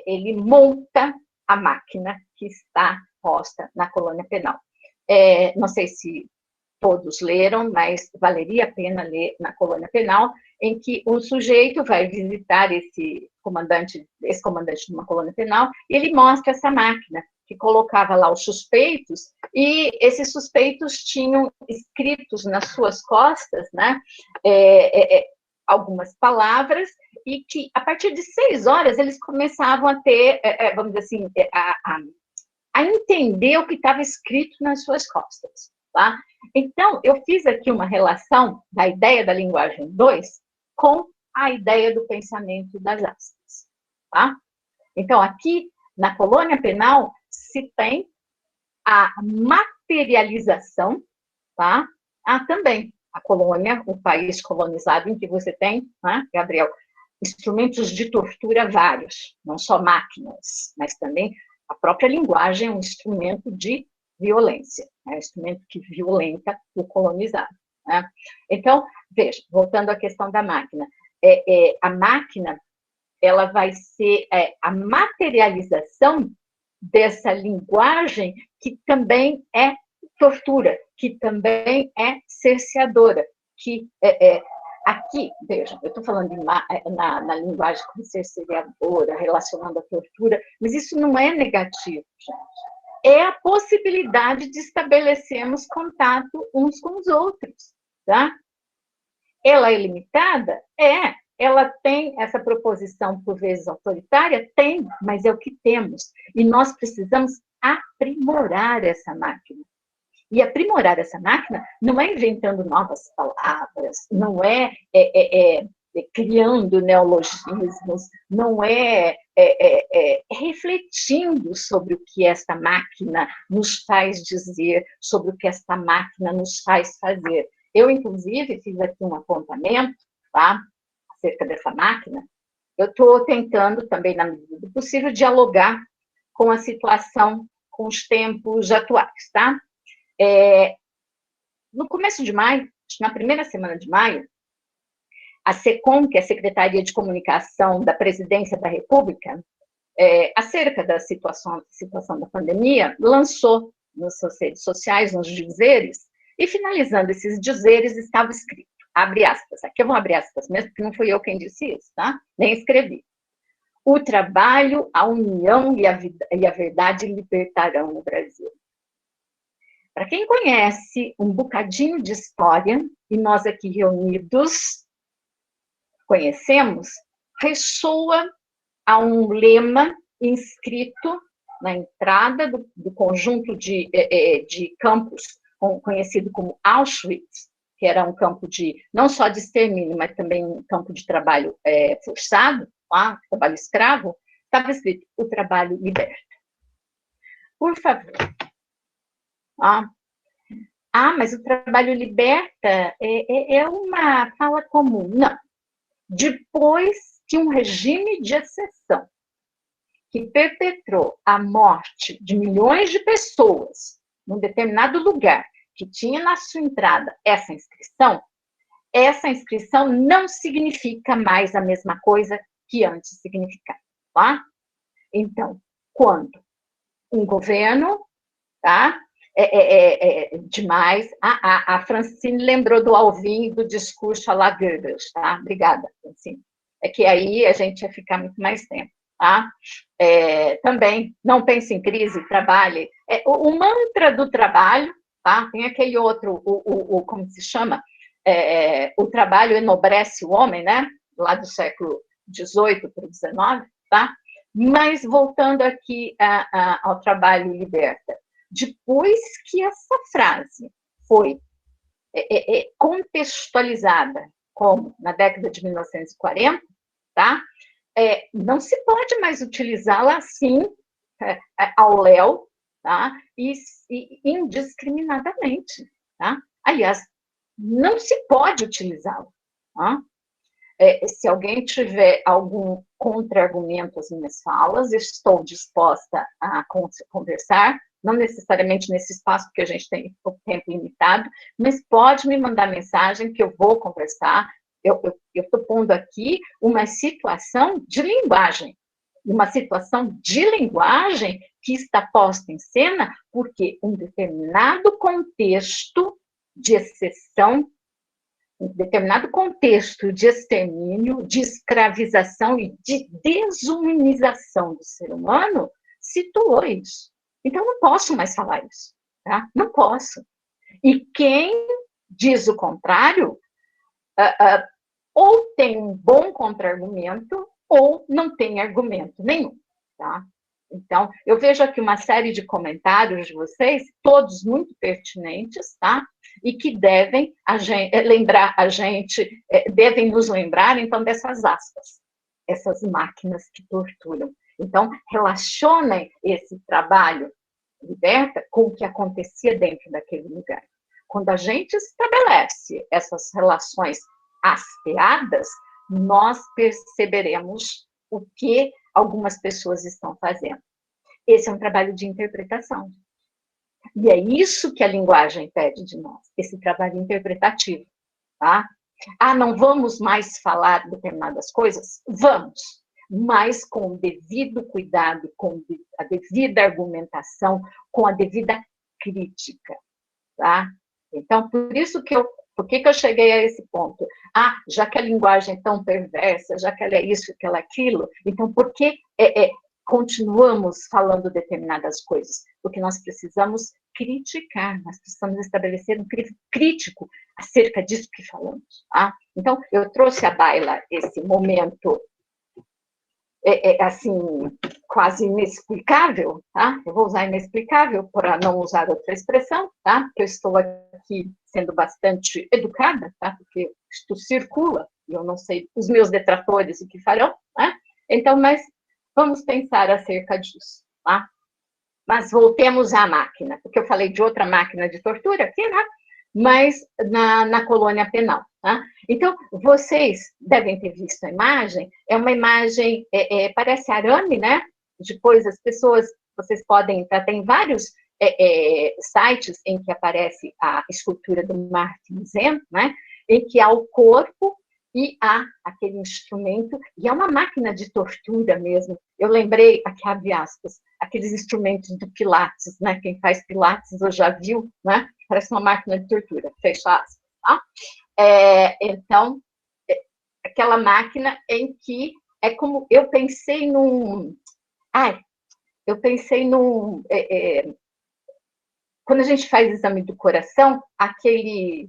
ele monta a máquina que está posta na colônia penal. Não sei se todos leram, mas valeria a pena ler na colônia penal, em que um sujeito vai visitar esse comandante de uma colônia penal, e ele mostra essa máquina, que colocava lá os suspeitos, e esses suspeitos tinham escritos nas suas costas, né, algumas palavras, e que, a partir de 6 horas, eles começavam a ter, vamos dizer assim, a entender o que estava escrito nas suas costas. Tá? Então, eu fiz aqui uma relação da ideia da linguagem 2 com a ideia do pensamento das aspas. Tá? Então, aqui, na colônia penal, se tem a materialização, tá? Também a colônia, o país colonizado em que você tem, né, Gabriel, instrumentos de tortura vários, não só máquinas, mas também a própria linguagem é um instrumento de violência, é um instrumento que violenta o colonizado. Né? Então, veja, voltando à questão da máquina, a máquina ela vai ser a materialização dessa linguagem que também é tortura, que também é cerceadora, que aqui, veja, eu estou falando na linguagem como cerceadora, relacionando a tortura, mas isso não é negativo, gente. é a possibilidade de estabelecermos contato uns com os outros, tá? Ela é limitada? É. Ela tem essa proposição, por vezes, autoritária? Tem, mas é o que temos. E nós precisamos aprimorar essa máquina. E aprimorar essa máquina não é inventando novas palavras, não é, criando neologismos, não é, refletindo sobre o que esta máquina nos faz dizer, sobre o que esta máquina nos faz fazer. Eu, inclusive, fiz aqui um apontamento, tá, acerca dessa máquina. Eu estou tentando também, na medida do possível, dialogar com a situação, com os tempos atuais, tá? No começo de maio, na primeira semana de maio, a SECOM, que é a Secretaria de Comunicação da Presidência da República, acerca da situação da pandemia, lançou nas suas redes sociais uns dizeres, e finalizando esses dizeres estava escrito, abre aspas, aqui eu vou abrir aspas mesmo, porque não fui eu quem disse isso, tá? Nem escrevi. O trabalho, a união e a verdade libertarão o Brasil. Para quem conhece um bocadinho de história, e nós aqui reunidos conhecemos, ressoa a um lema inscrito na entrada do conjunto de campos conhecido como Auschwitz, que era um campo não só de extermínio, mas também um campo de trabalho forçado, trabalho escravo, estava escrito, o trabalho liberta. Por favor. Mas o trabalho liberta é uma fala comum. Não. Depois que um regime de exceção que perpetrou a morte de milhões de pessoas num determinado lugar, que tinha na sua entrada essa inscrição não significa mais a mesma coisa que antes significava. Tá? Então, quando um governo, tá? Demais. A Francine lembrou do Alvin e do discurso à la Goebbels, tá? Obrigada, Francine. É que aí a gente ia ficar muito mais tempo, tá? Também, não pense em crise, trabalhe. O mantra do trabalho, tá? Tem aquele outro, como se chama? O trabalho enobrece o homem, né? Lá do século XVIII para o XIX, tá? Mas, voltando aqui ao trabalho liberta, depois que essa frase foi contextualizada, como na década de 1940, tá? Não se pode mais utilizá-la assim, ao léu, tá? E indiscriminadamente. Tá? Aliás, não se pode utilizá-la. Tá? Se alguém tiver algum contra-argumento às minhas falas, estou disposta a conversar, não necessariamente nesse espaço, porque a gente tem o tempo limitado, mas pode me mandar mensagem que eu vou conversar. Eu estou pondo aqui uma situação de linguagem, que está posta em cena porque um determinado contexto de exceção, um determinado contexto de extermínio, de escravização e de desumanização do ser humano situou isso. Então, não posso mais falar isso, tá? Não posso. E quem diz o contrário, ou tem um bom contra-argumento, ou não tem argumento nenhum, tá? Então, eu vejo aqui uma série de comentários de vocês, todos muito pertinentes, tá? E que devem devem nos lembrar, então, dessas aspas, essas máquinas que torturam. Então, relacionem esse trabalho liberta com o que acontecia dentro daquele lugar. Quando a gente estabelece essas relações hasteadas, nós perceberemos o que algumas pessoas estão fazendo. Esse é um trabalho de interpretação. E é isso que a linguagem pede de nós, esse trabalho interpretativo. Tá? Não vamos mais falar determinadas coisas? Vamos, mas com o devido cuidado, com a devida argumentação, com a devida crítica. Tá? Então, por que eu cheguei a esse ponto? Já que a linguagem é tão perversa, já que ela é isso, que ela é aquilo, então por que continuamos falando determinadas coisas, porque nós precisamos criticar, nós precisamos estabelecer um crivo crítico acerca disso que falamos. Tá? Então, eu trouxe à baila esse momento, assim, quase inexplicável, tá? Eu vou usar inexplicável para não usar outra expressão, tá? Porque eu estou aqui sendo bastante educada, tá? Porque isto circula, e eu não sei os meus detratores o que farão, né? Então, mas vamos pensar acerca disso, tá? Mas voltemos à máquina, porque eu falei de outra máquina de tortura aqui, né? Mas na colônia penal. Tá? Então, vocês devem ter visto a imagem, é uma imagem, parece arame, né? Depois as pessoas, vocês podem entrar, tem vários sites em que aparece a escultura do Martin Zen, né? Em que há o corpo e há aquele instrumento, e é uma máquina de tortura mesmo. Eu lembrei, aqui abre aspas, aqueles instrumentos do Pilates, né? Quem faz Pilates ou já viu, né? Parece uma máquina de tortura, fecha aspas, tá? Então, aquela máquina em que é como eu pensei num. Quando a gente faz exame do coração, aquele.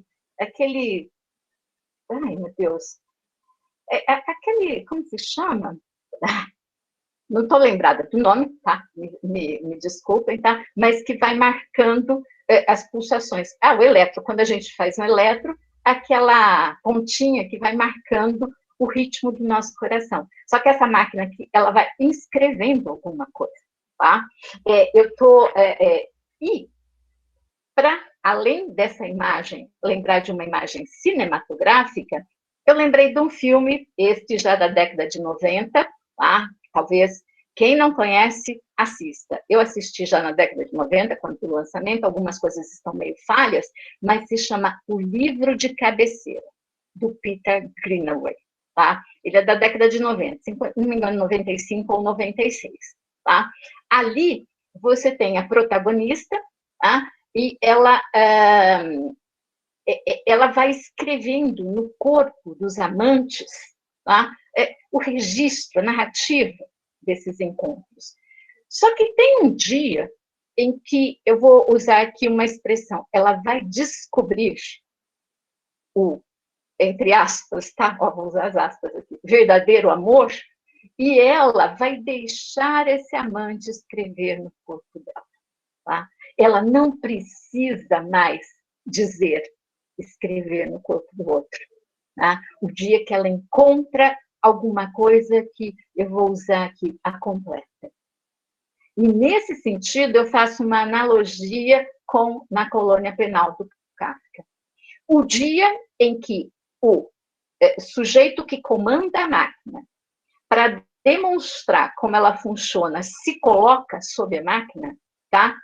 Ai, meu Deus. Aquele. Como se chama? Não estou lembrada do nome, tá? Me desculpem, tá? Mas que vai marcando as pulsações. O eletro, quando a gente faz um eletro, aquela pontinha que vai marcando o ritmo do nosso coração. Só que essa máquina aqui, ela vai inscrevendo alguma coisa, tá? E, para além dessa imagem, lembrar de uma imagem cinematográfica, eu lembrei de um filme, este já da década de 90, tá? Talvez quem não conhece, assista. Eu assisti já na década de 90, quando do lançamento, algumas coisas estão meio falhas, mas se chama O Livro de Cabeceira, do Peter Greenaway. Tá? Ele é da década de 90, não me engano, 95 ou 96. Tá? Ali, você tem a protagonista, tá? E ela vai escrevendo no corpo dos amantes, tá? O registro, a narrativa desses encontros. Só que tem um dia em que, eu vou usar aqui uma expressão, ela vai descobrir o, entre aspas, tá? Vou usar as aspas aqui, verdadeiro amor, e ela vai deixar esse amante escrever no corpo dela. Tá? Ela não precisa mais dizer, escrever no corpo do outro. Tá? O dia que ela encontra alguma coisa que eu vou usar aqui, a completa. E, nesse sentido, eu faço uma analogia com na colônia penal do Kafka. O dia em que o sujeito que comanda a máquina, para demonstrar como ela funciona, se coloca sob a máquina, tá?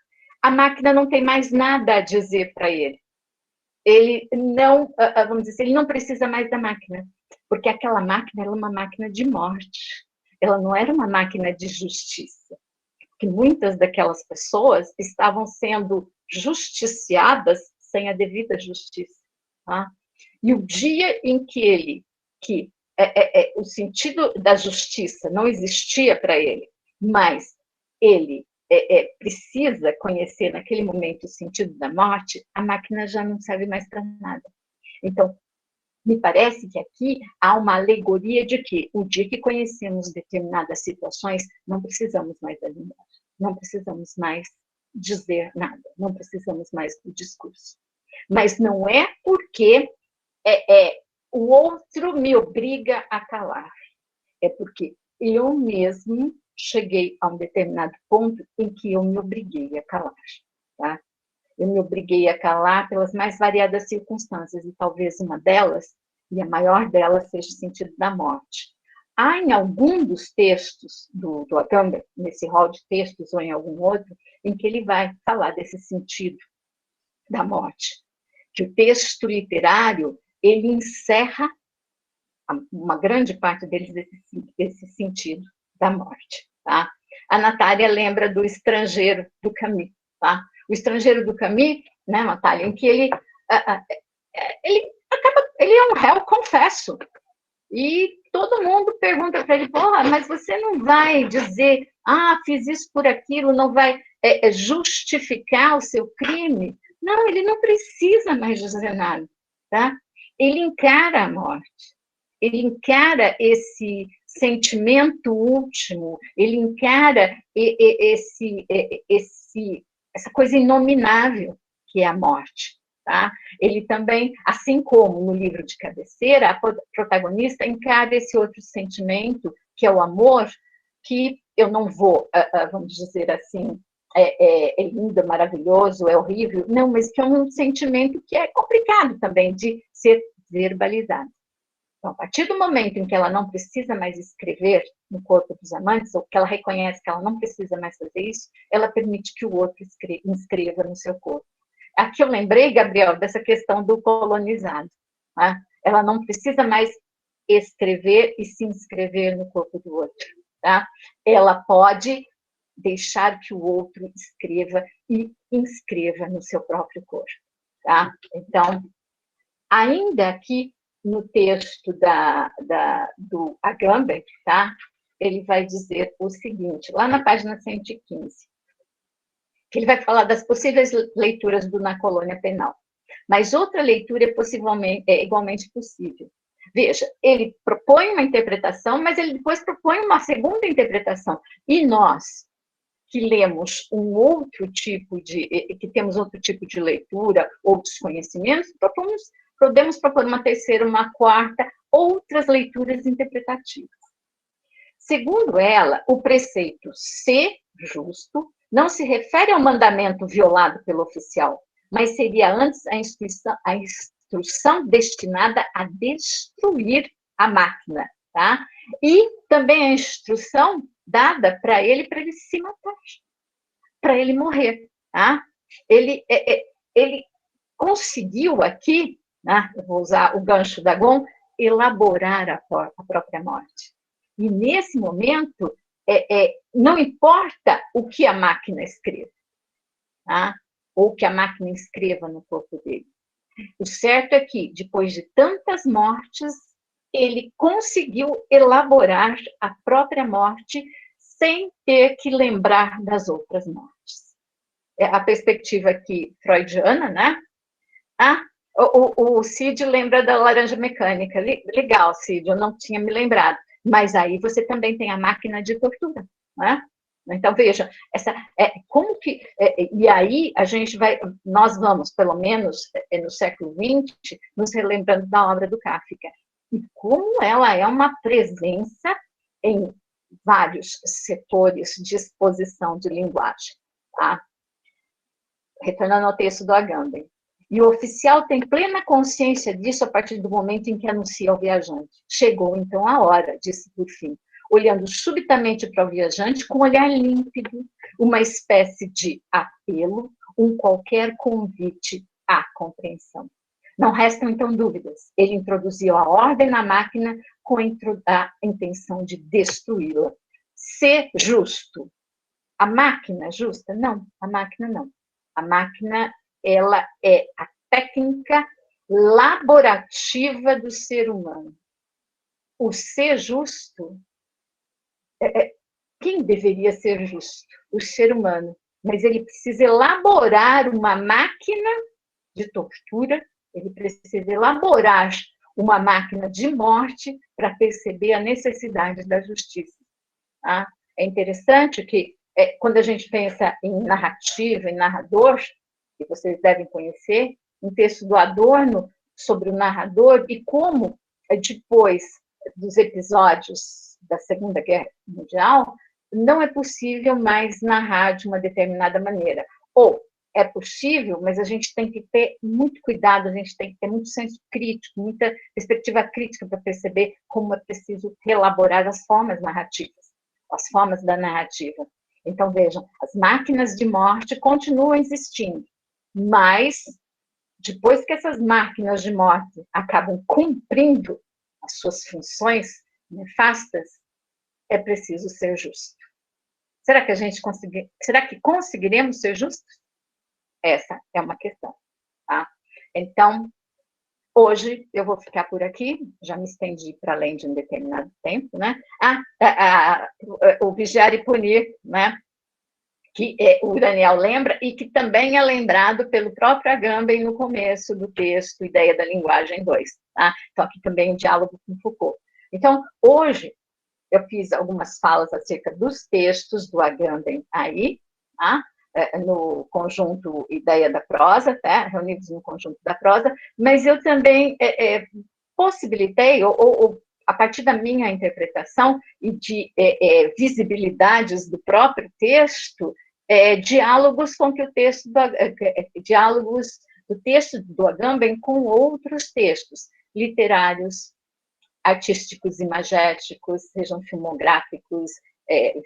A máquina não tem mais nada a dizer para ele. Ele não, vamos dizer, ele não precisa mais da máquina, porque aquela máquina era uma máquina de morte. Ela não era uma máquina de justiça. Que muitas daquelas pessoas estavam sendo justiciadas sem a devida justiça. Tá? E o dia em que o sentido da justiça não existia para ele, mas ele precisa conhecer naquele momento o sentido da morte, a máquina já não serve mais para nada. Então, me parece que aqui há uma alegoria de que o dia que conhecemos determinadas situações, não precisamos mais da linguagem, não precisamos mais dizer nada, não precisamos mais do discurso. Mas não é porque o outro me obriga a calar, é porque eu mesmo cheguei a um determinado ponto em que eu me obriguei a calar. Tá? Eu me obriguei a calar pelas mais variadas circunstâncias, e talvez uma delas, e a maior delas, seja o sentido da morte. Há em algum dos textos do Agamben, nesse rol de textos ou em algum outro, em que ele vai falar desse sentido da morte. Que o texto literário, ele encerra uma grande parte deles desse sentido da morte. Tá? A Natália lembra do Estrangeiro, do Camus. Tá? O Estrangeiro do Camus, né, Natália, em que ele é um réu confesso. E todo mundo pergunta para ele, porra, mas você não vai dizer Ah, fiz isso por aquilo, não vai justificar o seu crime? Não, ele não precisa mais dizer nada, tá? Ele encara a morte, ele encara esse sentimento último, ele encara essa coisa inominável que é a morte. Tá? Ele também, assim como no livro de cabeceira, a protagonista encara esse outro sentimento, que é o amor, que eu não vou, vamos dizer assim, é lindo, maravilhoso, é horrível, não, mas que é um sentimento que é complicado também de ser verbalizado. Então, a partir do momento em que ela não precisa mais escrever no corpo dos amantes, ou que ela reconhece que ela não precisa mais fazer isso, ela permite que o outro inscreva no seu corpo. Aqui eu lembrei, Gabriel, dessa questão do colonizado. Tá? Ela não precisa mais escrever e se inscrever no corpo do outro. Tá? Ela pode deixar que o outro escreva e inscreva no seu próprio corpo. Tá? Então, ainda aqui no texto do Agamben, tá? Ele vai dizer o seguinte, lá na página 115, que ele vai falar das possíveis leituras na colônia penal. Mas outra leitura é igualmente possível. Veja, ele propõe uma interpretação, mas ele depois propõe uma segunda interpretação. E nós, que lemos que temos outro tipo de leitura, outros conhecimentos, podemos propor uma terceira, uma quarta, outras leituras interpretativas. Segundo ela, o preceito ser justo não se refere ao mandamento violado pelo oficial, mas seria antes a instrução destinada a destruir a máquina, tá? E também a instrução dada para ele se matar, para ele morrer, tá? Ele conseguiu aqui, né, eu vou usar o gancho da Gon, elaborar a própria morte. E nesse momento, não importa o que a máquina escreva, tá? Ou que a máquina escreva no corpo dele. O certo é que, depois de tantas mortes, ele conseguiu elaborar a própria morte sem ter que lembrar das outras mortes. A perspectiva aqui freudiana, né? O Cid lembra da laranja mecânica. Legal, Cid, eu não tinha me lembrado. Mas aí você também tem a máquina de tortura, né? Então, veja, como que... e aí, nós vamos, pelo menos no século XX, nos relembrando da obra do Kafka. E como ela é uma presença em vários setores de exposição de linguagem. Tá? Retornando ao texto do Agamben. E o oficial tem plena consciência disso a partir do momento em que anuncia ao viajante. Chegou, então, a hora, disse por fim, olhando subitamente para o viajante com um olhar límpido, uma espécie de apelo, um qualquer convite à compreensão. Não restam, então, dúvidas. Ele introduziu a ordem na máquina com a intenção de destruí-la. Ser justo. A máquina justa? Não, a máquina não. A máquina, ela é a técnica laborativa do ser humano. O ser justo, quem deveria ser justo? O ser humano. Mas ele precisa elaborar uma máquina de tortura, ele precisa elaborar uma máquina de morte para perceber a necessidade da justiça. Tá? É interessante que, quando a gente pensa em narrativa, em narrador, que vocês devem conhecer, um texto do Adorno sobre o narrador e como, depois dos episódios da Segunda Guerra Mundial, não é possível mais narrar de uma determinada maneira. Ou é possível, mas a gente tem que ter muito cuidado, a gente tem que ter muito senso crítico, muita perspectiva crítica para perceber como é preciso reelaborar as formas narrativas, as formas da narrativa. Então, vejam, as máquinas de morte continuam existindo, mas depois que essas máquinas de morte acabam cumprindo as suas funções nefastas, é preciso ser justo. Será que conseguiremos ser justos? Essa é uma questão. Tá? Então, hoje eu vou ficar por aqui, já me estendi para além de um determinado tempo, né? O vigiar e punir, né? Que o Daniel lembra, e que também é lembrado pelo próprio Agamben no começo do texto Ideia da Linguagem 2. Tá? Então, aqui também um diálogo com Foucault. Então, hoje, eu fiz algumas falas acerca dos textos do Agamben aí, tá? No conjunto Ideia da Prosa, tá? Reunidos no conjunto da prosa, mas eu também possibilitei, ou a partir da minha interpretação e de visibilidades do próprio texto, diálogos com que o texto diálogos do texto do Agamben com outros textos literários, artísticos, imagéticos, sejam filmográficos,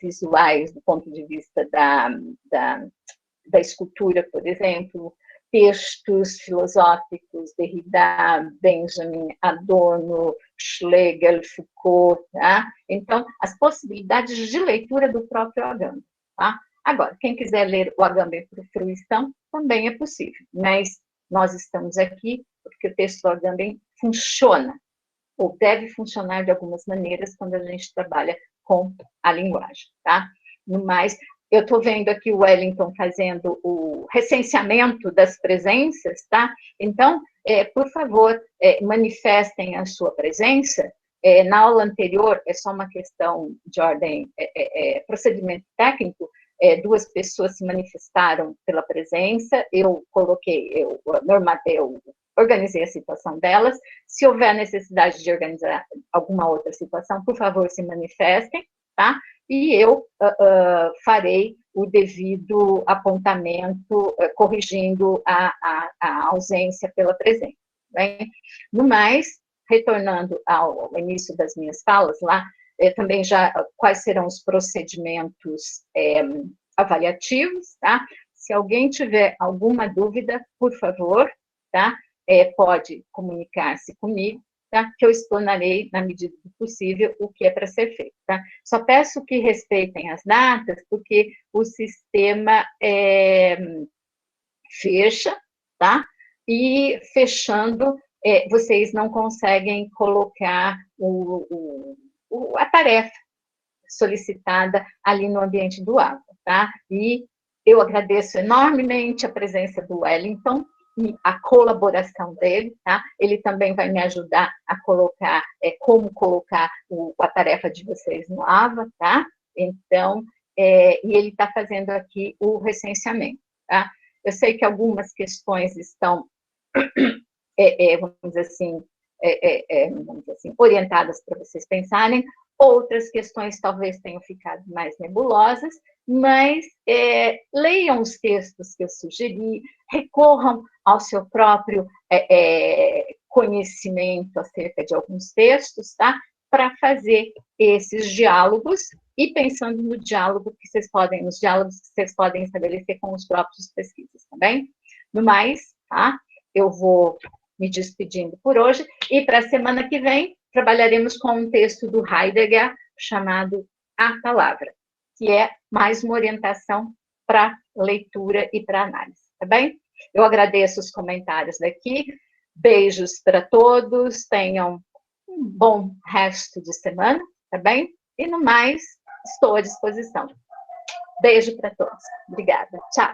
visuais, do ponto de vista da escultura, por exemplo, textos filosóficos, Derrida, Benjamin, Adorno, Schlegel, Foucault, tá? Então, as possibilidades de leitura do próprio Agamben, tá? Agora, quem quiser ler o Agamben por fruição, também é possível, mas nós estamos aqui porque o texto do Agamben funciona, ou deve funcionar de algumas maneiras quando a gente trabalha com a linguagem, tá? No mais, eu estou vendo aqui o Wellington fazendo o recenseamento das presenças, tá? Então, por favor, manifestem a sua presença. Na aula anterior, é só uma questão de ordem, procedimento técnico, 2 pessoas se manifestaram pela presença, eu organizei a situação delas. Se houver necessidade de organizar alguma outra situação, por favor, se manifestem, tá? E eu farei o devido apontamento, corrigindo a ausência pela presença. Bem? No mais, retornando ao início das minhas falas lá, também já quais serão os procedimentos avaliativos, tá? Se alguém tiver alguma dúvida, por favor, tá? Pode comunicar-se comigo, tá? Que eu explanarei, na medida do possível, o que é para ser feito, tá? Só peço que respeitem as datas, porque o sistema fecha, tá? E fechando, vocês não conseguem colocar a tarefa solicitada ali no ambiente do aula, tá? E eu agradeço enormemente a presença do Wellington e a colaboração dele, tá? Ele também vai me ajudar a colocar, como colocar a tarefa de vocês no AVA, tá? Então, e ele está fazendo aqui o recenseamento, tá? Eu sei que algumas questões estão, vamos dizer assim, orientadas para vocês pensarem, outras questões talvez tenham ficado mais nebulosas, mas leiam os textos que eu sugeri, recorram ao seu próprio conhecimento acerca de alguns textos, tá? Para fazer esses diálogos e pensando no diálogo que vocês podem, nos diálogos que vocês podem estabelecer com os próprios pesquisas, tá bem? No mais, tá? Eu vou me despedindo por hoje, e para a semana que vem trabalharemos com um texto do Heidegger chamado A Palavra, que é mais uma orientação para leitura e para análise, tá bem? Eu agradeço os comentários daqui, beijos para todos, tenham um bom resto de semana, tá bem? E no mais, estou à disposição. Beijo para todos. Obrigada. Tchau.